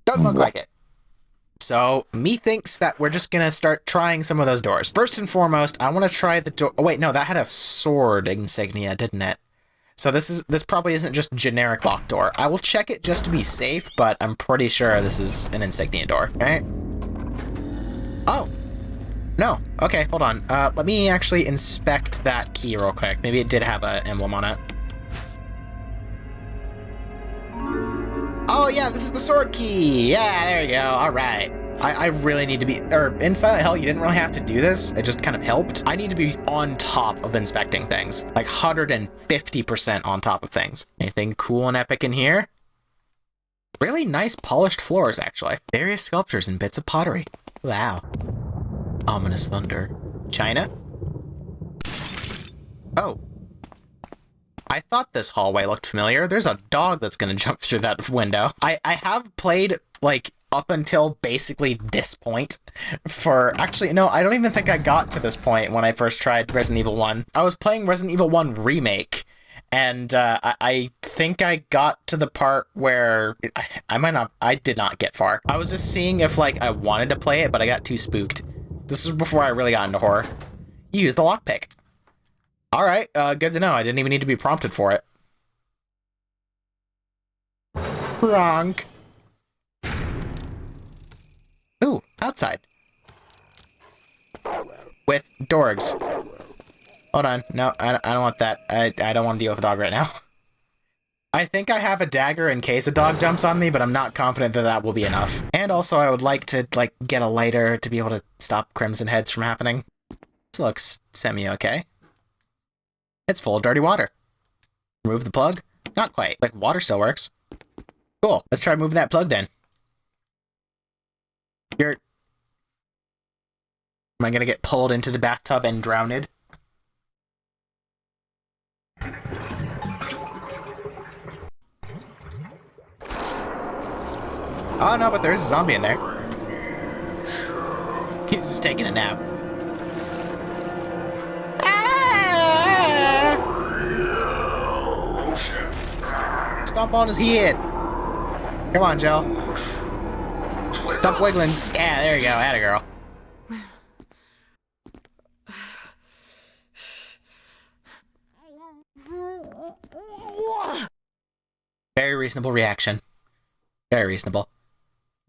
Doesn't look like it. So, me thinks that we're just gonna start trying some of those doors. First and foremost, I want to try the door... Oh, wait, no, that had a sword insignia, didn't it? So this probably isn't just generic locked door. I will check it just to be safe, but I'm pretty sure this is an insignia door, right? Oh. No. Okay, hold on. Let me actually inspect that key real quick. Maybe it did have an emblem on it. Oh yeah, this is the sword key! Yeah, there you go, alright. I really need to be, in Silent Hill, you didn't really have to do this, it just kind of helped. I need to be on top of inspecting things. Like 150% on top of things. Anything cool and epic in here? Really nice polished floors, actually. Various sculptures and bits of pottery. Wow. Ominous thunder. China? Oh. I thought this hallway looked familiar. There's a dog that's gonna jump through that window. I have played, like, up until basically this point for... Actually, no, I don't even think I got to this point when I first tried Resident Evil 1. I was playing Resident Evil 1 Remake, And I think I got to the part where I did not get far. I was just seeing if like I wanted to play it, but I got too spooked. This was before I really got into horror. You used the lockpick. All right, good to know. I didn't even need to be prompted for it. Wrong. Ooh, outside. With dorgs. Hold on. No, I don't want that. I don't want to deal with a dog right now. I think I have a dagger in case a dog jumps on me, but I'm not confident that that will be enough. And also, I would like to, like, get a lighter to be able to stop crimson heads from happening. This looks semi-okay. It's full of dirty water. Remove the plug? Not quite. Like, water still works. Cool. Let's try moving that plug then. Am I gonna get pulled into the bathtub and drowned? Oh no, but there is a zombie in there. He's just taking a nap. Ah! Stomp on his head. Come on, Jill. Stop wiggling. Yeah, there you go. Atta girl. Very reasonable reaction. Very reasonable.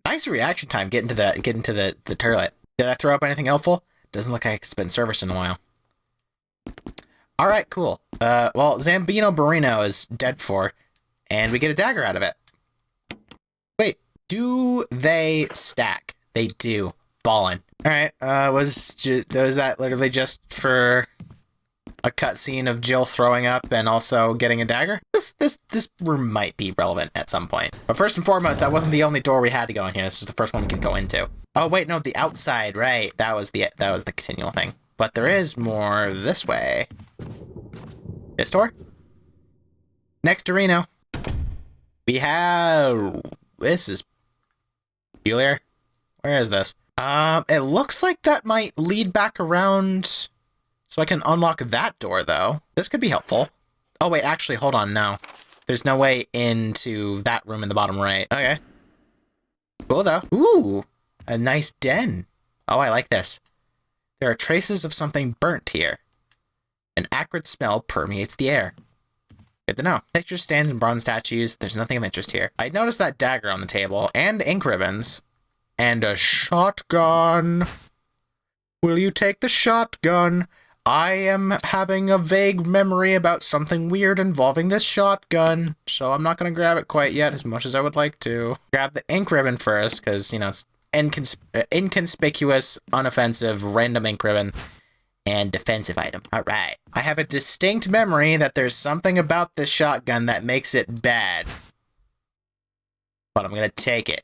Nice reaction time getting to the turret. Did I throw up anything helpful? Doesn't look like it's been serviced in a while. Alright, cool. Well, Zambino Barino is dead for, and we get a dagger out of it. Wait, do they stack? They do. Ballin'. Alright, was that literally just for a cutscene of Jill throwing up and also getting a dagger? This room might be relevant at some point. But first and foremost, that wasn't the only door we had to go in here. This is the first one we could go into. Oh wait, no, the outside, right? That was the continual thing. But there is more this way. This door? Next to Reno. We have... This is peculiar. Where is this? It looks like that might lead back around... So I can unlock that door, though. This could be helpful. Oh, wait, actually, hold on, no. There's no way into that room in the bottom right. Okay. Cool, though. Ooh, a nice den. Oh, I like this. There are traces of something burnt here. An acrid smell permeates the air. Good to know. Picture stands and bronze statues. There's nothing of interest here. I noticed that dagger on the table, and ink ribbons, and a shotgun. Will you take the shotgun? I am having a vague memory about something weird involving this shotgun, so I'm not going to grab it quite yet as much as I would like to. Grab the ink ribbon first, because, you know, it's inconspicuous, unoffensive, random ink ribbon, and defensive item. Alright. I have a distinct memory that there's something about this shotgun that makes it bad. But I'm going to take it.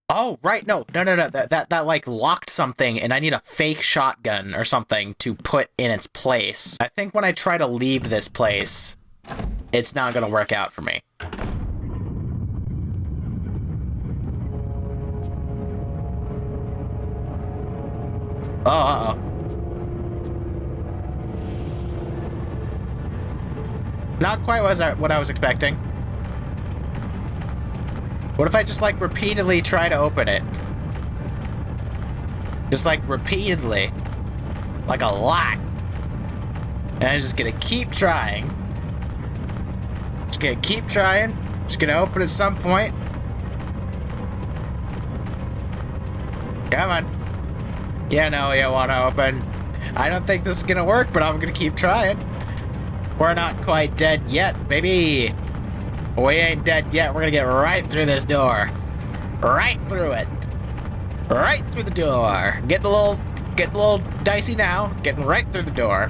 Oh, right, no, that like locked something, and I need a fake shotgun or something to put in its place. I think when I try to leave this place, it's not gonna work out for me. Oh, uh-oh. Not quite what I was expecting. What if I just, like, repeatedly try to open it? Just, like, repeatedly. Like, a lot. And I'm just gonna keep trying. Just gonna keep trying. Just gonna open at some point. Come on. Yeah, no, you wanna open. I don't think this is gonna work, but I'm gonna keep trying. We're not quite dead yet, baby. We ain't dead yet. We're gonna get right through this door. Right through it. Right through the door. Getting a little dicey now. Getting right through the door.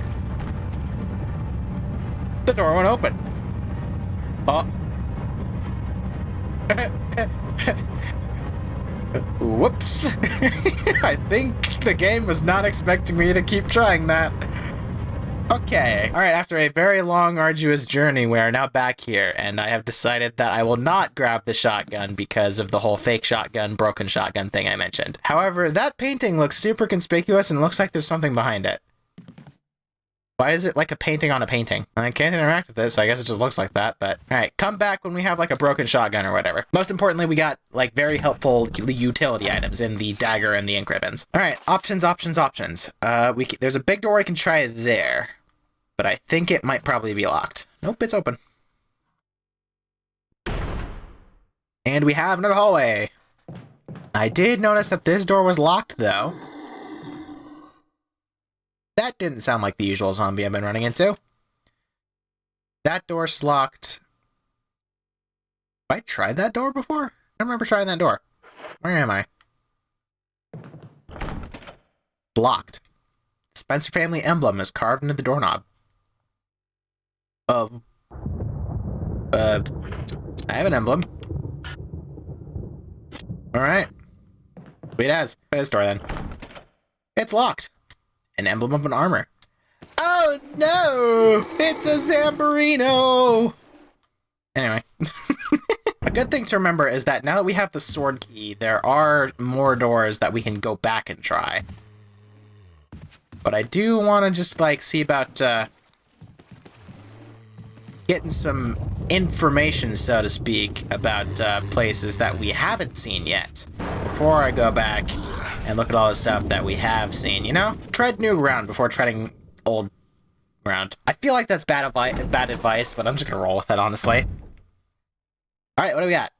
The door won't open. Oh. Whoops. I think the game was not expecting me to keep trying that. Okay, alright, after a very long, arduous journey, we are now back here, and I have decided that I will not grab the shotgun because of the whole fake shotgun, broken shotgun thing I mentioned. However, that painting looks super conspicuous and looks like there's something behind it. Why is it like a painting on a painting? I can't interact with this, so I guess it just looks like that, but... Alright, come back when we have like a broken shotgun or whatever. Most importantly, we got like very helpful utility items in the dagger and the ink ribbons. Alright, options. There's a big door we can try there, but I think it might probably be locked. Nope, it's open. And we have another hallway. I did notice that this door was locked, though. That didn't sound like the usual zombie I've been running into. That door's locked. Have I tried that door before? I don't remember trying that door. Where am I? Locked. The Spencer family emblem is carved into the doorknob. I have an emblem. Alright. Wait, try this door then. It's locked. An emblem of an armor. Oh no! It's a Zamborino! Anyway. A good thing to remember is that now that we have the sword key, there are more doors that we can go back and try. But I do want to just, like, see about, getting some information, so to speak, about, places that we haven't seen yet. Before I go back and look at all the stuff that we have seen, you know? Tread new ground before treading old ground. I feel like that's bad advice, but I'm just gonna roll with it, honestly. Alright, what do we got?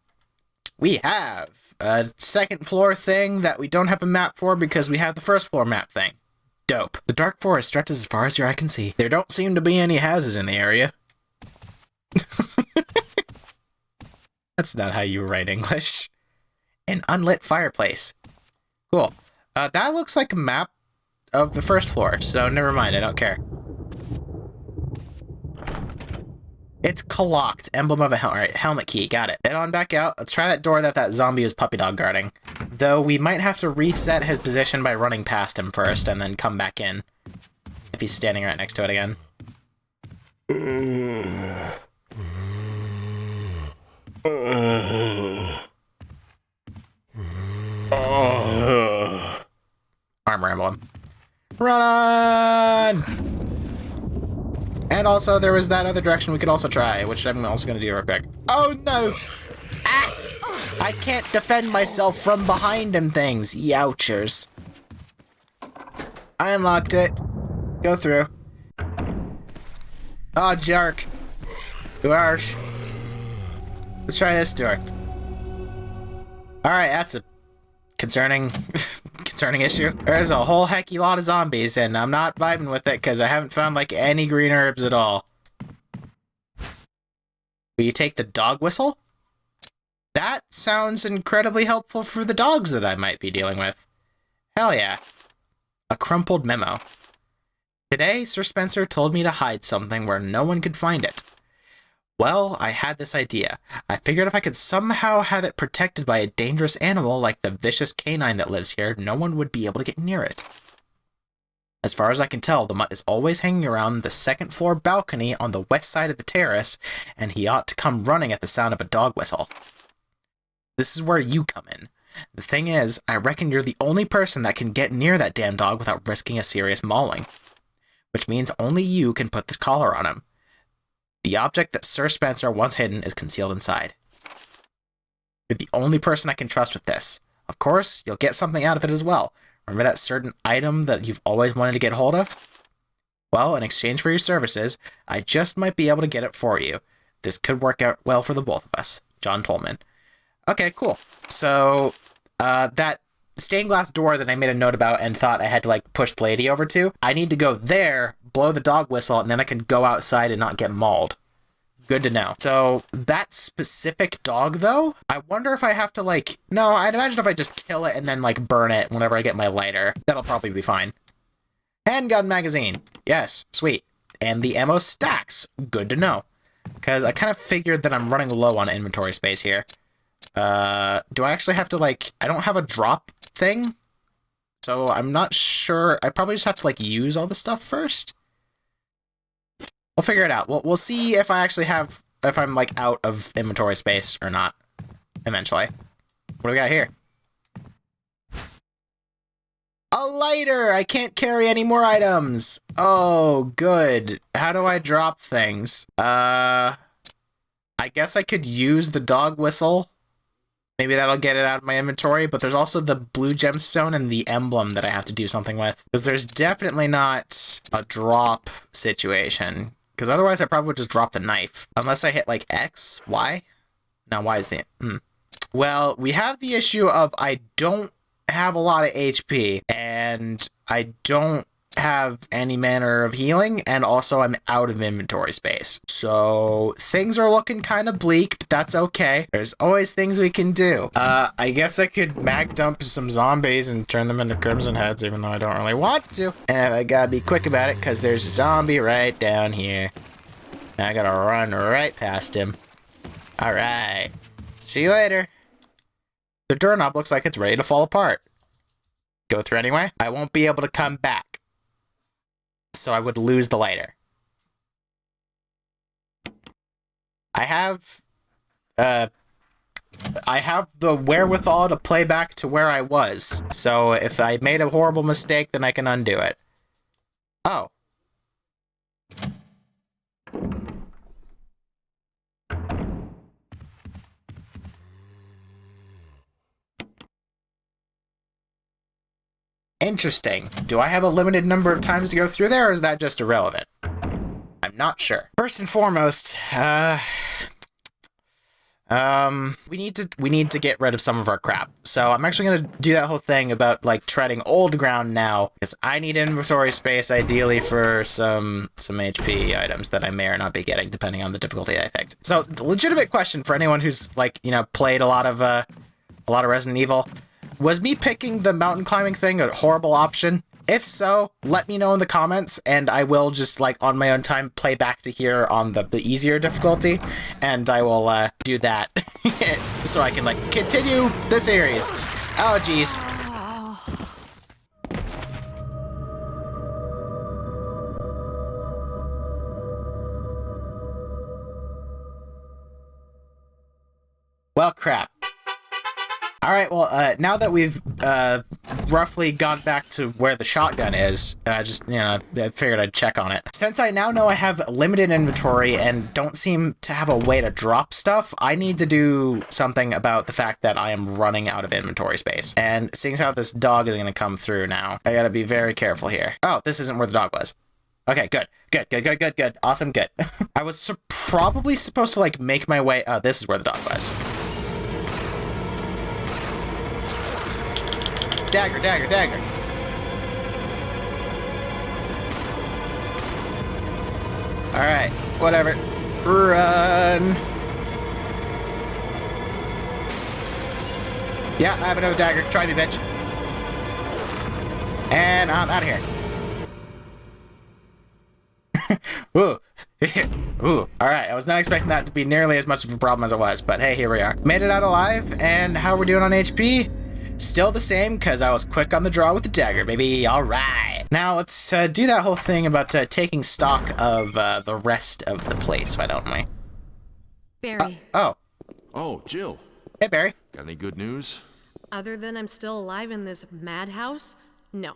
We have a second floor thing that we don't have a map for because we have the first floor map thing. Dope. The dark forest stretches as far as your eye can see. There don't seem to be any houses in the area. That's not how you write English. An unlit fireplace. Cool. That looks like a map of the first floor, so never mind, I don't care. It's clocked. Emblem of a helmet. Alright, helmet key. Got it. Head on back out. Let's try that door that zombie was puppy dog guarding. Though we might have to reset his position by running past him first and then come back in. If he's standing right next to it again. Armor emblem. Run! And also, there was that other direction we could also try, which I'm also going to do real quick. Oh, no! Ah! I can't defend myself from behind and things. Youchers. I unlocked it. Go through. Oh, jerk. Gosh. Let's try this door. Alright, that's a concerning issue. There's a whole hecky lot of zombies, and I'm not vibing with it because I haven't found, like, any green herbs at all. Will you take the dog whistle? That sounds incredibly helpful for the dogs that I might be dealing with. Hell yeah. A crumpled memo. Today, Sir Spencer told me to hide something where no one could find it. Well, I had this idea. I figured if I could somehow have it protected by a dangerous animal like the vicious canine that lives here, no one would be able to get near it. As far as I can tell, the mutt is always hanging around the second floor balcony on the west side of the terrace, and he ought to come running at the sound of a dog whistle. This is where you come in. The thing is, I reckon you're the only person that can get near that damn dog without risking a serious mauling. Which means only you can put this collar on him. The object that Sir Spencer once hidden is concealed inside. You're the only person I can trust with this. Of course, you'll get something out of it as well. Remember that certain item that you've always wanted to get hold of? Well, in exchange for your services, I just might be able to get it for you. This could work out well for the both of us. John Tolman. Okay, cool. So, that stained glass door that I made a note about and thought I had to, like, push the lady over to, I need to go there, blow the dog whistle, and then I can go outside and not get mauled. Good to know. So, that specific dog, though, I wonder if I have to, like... No, I'd imagine if I just kill it and then, like, burn it whenever I get my lighter. That'll probably be fine. Handgun magazine. Yes, sweet. And the ammo stacks. Good to know. Because I kind of figured that I'm running low on inventory space here. Do I actually have to, like... I don't have a drop thing? So I'm not sure. I probably just have to, like, use all the stuff first? We'll figure it out. We'll see if I actually have... If I'm, like, out of inventory space or not. Eventually. What do we got here? A A lighter! I can't carry any more items. Oh, good. How do I drop things? I guess I could use the dog whistle. Maybe that'll get it out of my inventory, but there's also the blue gemstone and the emblem that I have to do something with. Because there's definitely not a drop situation. Because otherwise I probably would just drop the knife. Unless I hit like X, Y? No, Y is the... Well, we have the issue of I don't have a lot of HP, and I don't have any manner of healing, and also I'm out of inventory space. So things are looking kind of bleak, but that's okay. There's always things we can do. I guess I could mag dump some zombies and turn them into crimson heads, even though I don't really want to. And I gotta be quick about it, because there's a zombie right down here. And I gotta run right past him. Alright. See you later. The doorknob looks like it's ready to fall apart. Go through anyway. I won't be able to come back. So I would lose the lighter. I have the wherewithal to play back to where I was. So if I made a horrible mistake, then I can undo it. Oh. Interesting. Do I have a limited number of times to go through there, or is that just irrelevant? I'm not sure. First and foremost, we need to get rid of some of our crap. So I'm actually gonna do that whole thing about like treading old ground now, because I need inventory space ideally for some HP items that I may or not be getting depending on the difficulty I picked. So the legitimate question for anyone who's like, you know, played a lot of Resident Evil. Was me picking the mountain climbing thing a horrible option? If so, let me know in the comments, and I will just, like, on my own time, play back to here on the easier difficulty, and I will, do that, so I can, like, continue the series. Oh, jeez. Well, crap. Alright, well, now that we've, roughly gone back to where the shotgun is, I figured I'd check on it. Since I now know I have limited inventory and don't seem to have a way to drop stuff, I need to do something about the fact that I am running out of inventory space. And seeing as how this dog is gonna come through now, I gotta be very careful here. Oh, this isn't where the dog was. Okay, good. Awesome, good. I was probably supposed to, like, make my way... Oh, this is where the dog was. Dagger. Alright, whatever. Run! Yeah, I have another dagger. Try me, bitch. And I'm out of here. Ooh. Ooh. Alright, I was not expecting that to be nearly as much of a problem as it was, but hey, here we are. Made it out alive, and how we're doing on HP? Still the same, because I was quick on the draw with the dagger, baby. Alright. Now, let's do that whole thing about taking stock of the rest of the place, why don't we? Barry. Oh. Oh, Jill. Hey, Barry. Got any good news? Other than I'm still alive in this madhouse? No.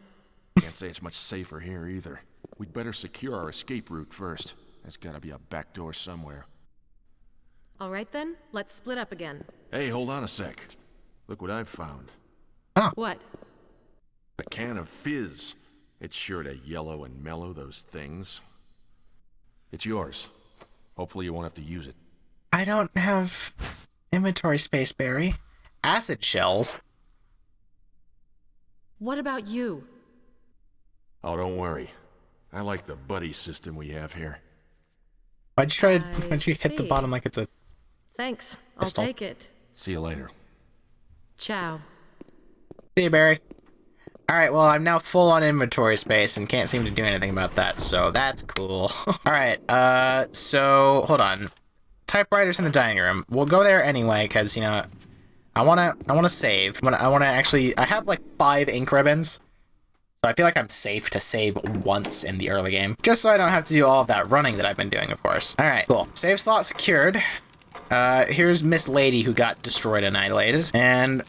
Can't say it's much safer here either. We'd better secure our escape route first. There's gotta be a back door somewhere. All right then, let's split up again. Hey, hold on a sec. Look what I've found. What? A can of fizz. It's sure to yellow and mellow those things. It's yours. Hopefully you won't have to use it. I don't have inventory space, Barry. Acid shells. What about you? Oh, don't worry. I like the buddy system we have here. Why'd you hit the bottom like it's a... Thanks. I'll pistol? take it. See you later. Ciao. See you, Barry. Alright, well, I'm now full on inventory space and can't seem to do anything about that, so that's cool. Alright, so, hold on. Typewriters in the dining room. We'll go there anyway, because, you know, I wanna save. I wanna actually... I have, like, 5 ink ribbons, so I feel like I'm safe to save once in the early game. Just so I don't have to do all of that running that I've been doing, of course. Alright, cool. Save slot secured. Here's Miss Lady who got destroyed, annihilated. And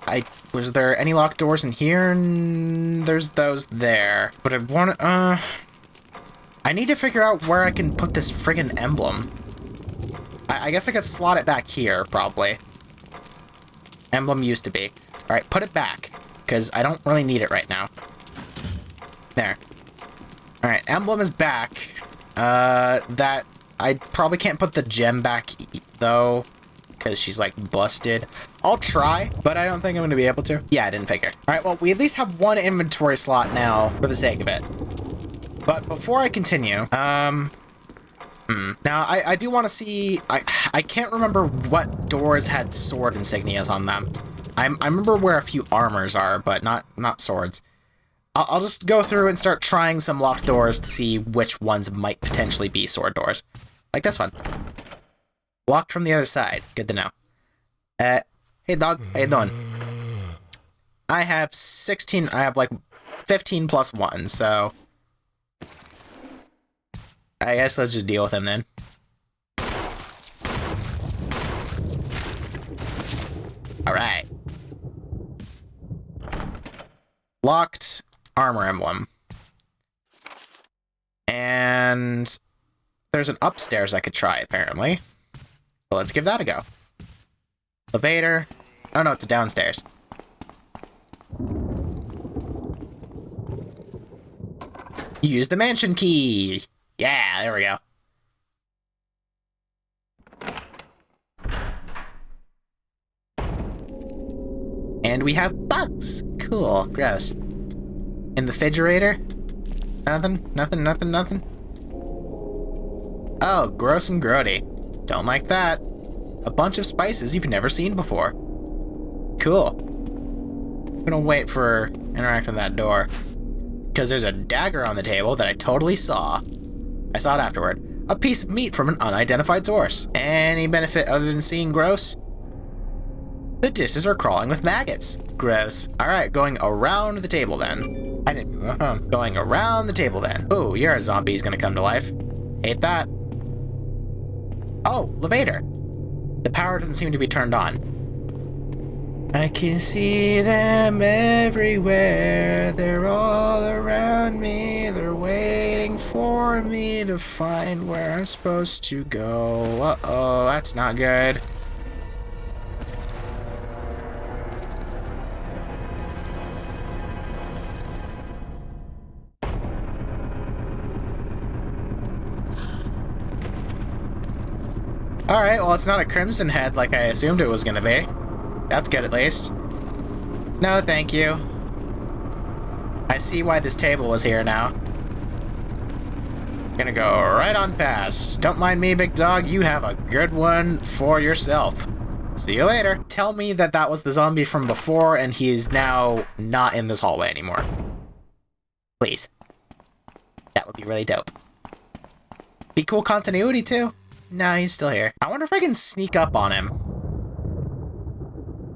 was there any locked doors in here? There's those there. But I need to figure out where I can put this friggin' emblem. I guess I could slot it back here, probably. Emblem used to be. Alright, put it back, because I don't really need it right now. There. Alright, emblem is back. That... I probably can't put the gem back, though, because she's, like, busted. I'll try, but I don't think I'm going to be able to. Yeah, I didn't figure. Alright, well, we at least have one inventory slot now, for the sake of it. But before I continue, now, I do want to see... I can't remember what doors had sword insignias on them. I remember where a few armors are, but not swords. I'll just go through and start trying some locked doors to see which ones might potentially be sword doors. Like this one. Locked from the other side. Good to know. Hey dog, how you doing? I have 16, I have like 15 plus 1, so... I guess let's just deal with him then. Alright. Locked armor emblem. And there's an upstairs I could try, apparently. So let's give that a go. Elevator. Oh no, it's a downstairs. Use the mansion key! Yeah, there we go. And we have bugs! Cool, gross. In the refrigerator? Nothing. Oh, gross and grody. Don't like that. A bunch of spices you've never seen before. Cool. I'm gonna wait for interact with that door. Because there's a dagger on the table that I totally saw. I saw it afterward. A piece of meat from an unidentified source. Any benefit other than seeing gross? The dishes are crawling with maggots. Gross. Alright, going around the table then. Going around the table then. Oh, you're a zombie who's gonna come to life. Hate that. Oh, elevator. The power doesn't seem to be turned on. I can see them everywhere. They're all around me. They're waiting for me to find where I'm supposed to go. Uh-oh, that's not good. Alright, well, it's not a crimson head like I assumed it was gonna be. That's good, at least. No, thank you. I see why this table was here now. Gonna go right on past. Don't mind me, big dog. You have a good one for yourself. See you later. Tell me that that was the zombie from before and he is now not in this hallway anymore. Please. That would be really dope. Be cool continuity, too. Nah, he's still here. I wonder if I can sneak up on him.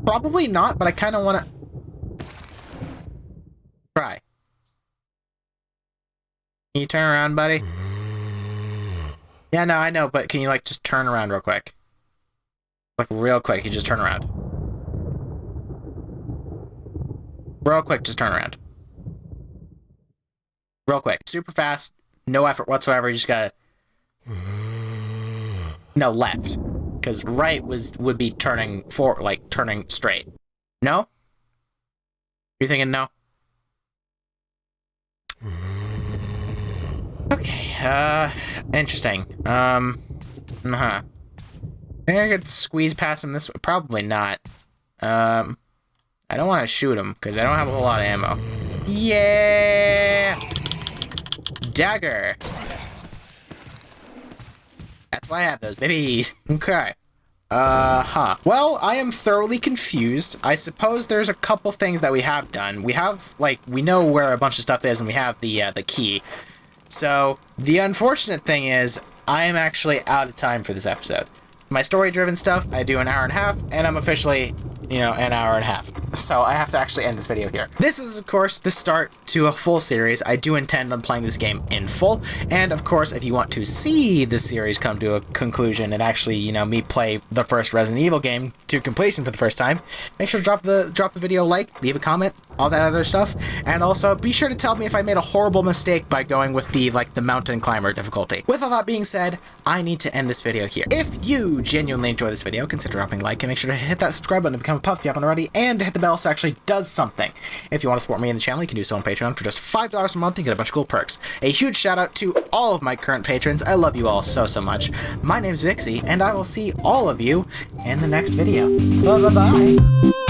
Probably not, but I kind of want to... try. Can you turn around, buddy? Yeah, no, I know, but can you, like, just turn around real quick? Like, real quick, you just turn around. Real quick, just turn around. Real quick. Super fast. No effort whatsoever. You just gotta... No, left. Because right would be turning for like turning straight. No? You're thinking no? Okay, interesting. Think I could squeeze past him this way? Probably not. I don't want to shoot him, because I don't have a whole lot of ammo. Yeah! Dagger! That's why I have those babies. Okay. Well, I am thoroughly confused. I suppose there's a couple things that we have done. We have, like, we know where a bunch of stuff is, and we have the key. So, the unfortunate thing is, I am actually out of time for this episode. My story-driven stuff, I do an hour and a half, and I'm officially an hour and a half. So I have to actually end this video here. This is, of course, the start to a full series. I do intend on playing this game in full. And, of course, if you want to see the series come to a conclusion and actually, me play the first Resident Evil game to completion for the first time, make sure to drop the video a like, leave a comment, all that other stuff. And also, be sure to tell me if I made a horrible mistake by going with the mountain climber difficulty. With all that being said, I need to end this video here. If you genuinely enjoy this video, consider dropping a like and make sure to hit that subscribe button to become a pup if you haven't already, and hit the bell so it actually does something. If you want to support me in the channel, you can do so on Patreon for just $5 a month and get a bunch of cool perks. A huge shout out to all of my current patrons. I love you all so much. My name's Vixie, and I will see all of you in the next video. Bye-bye-bye.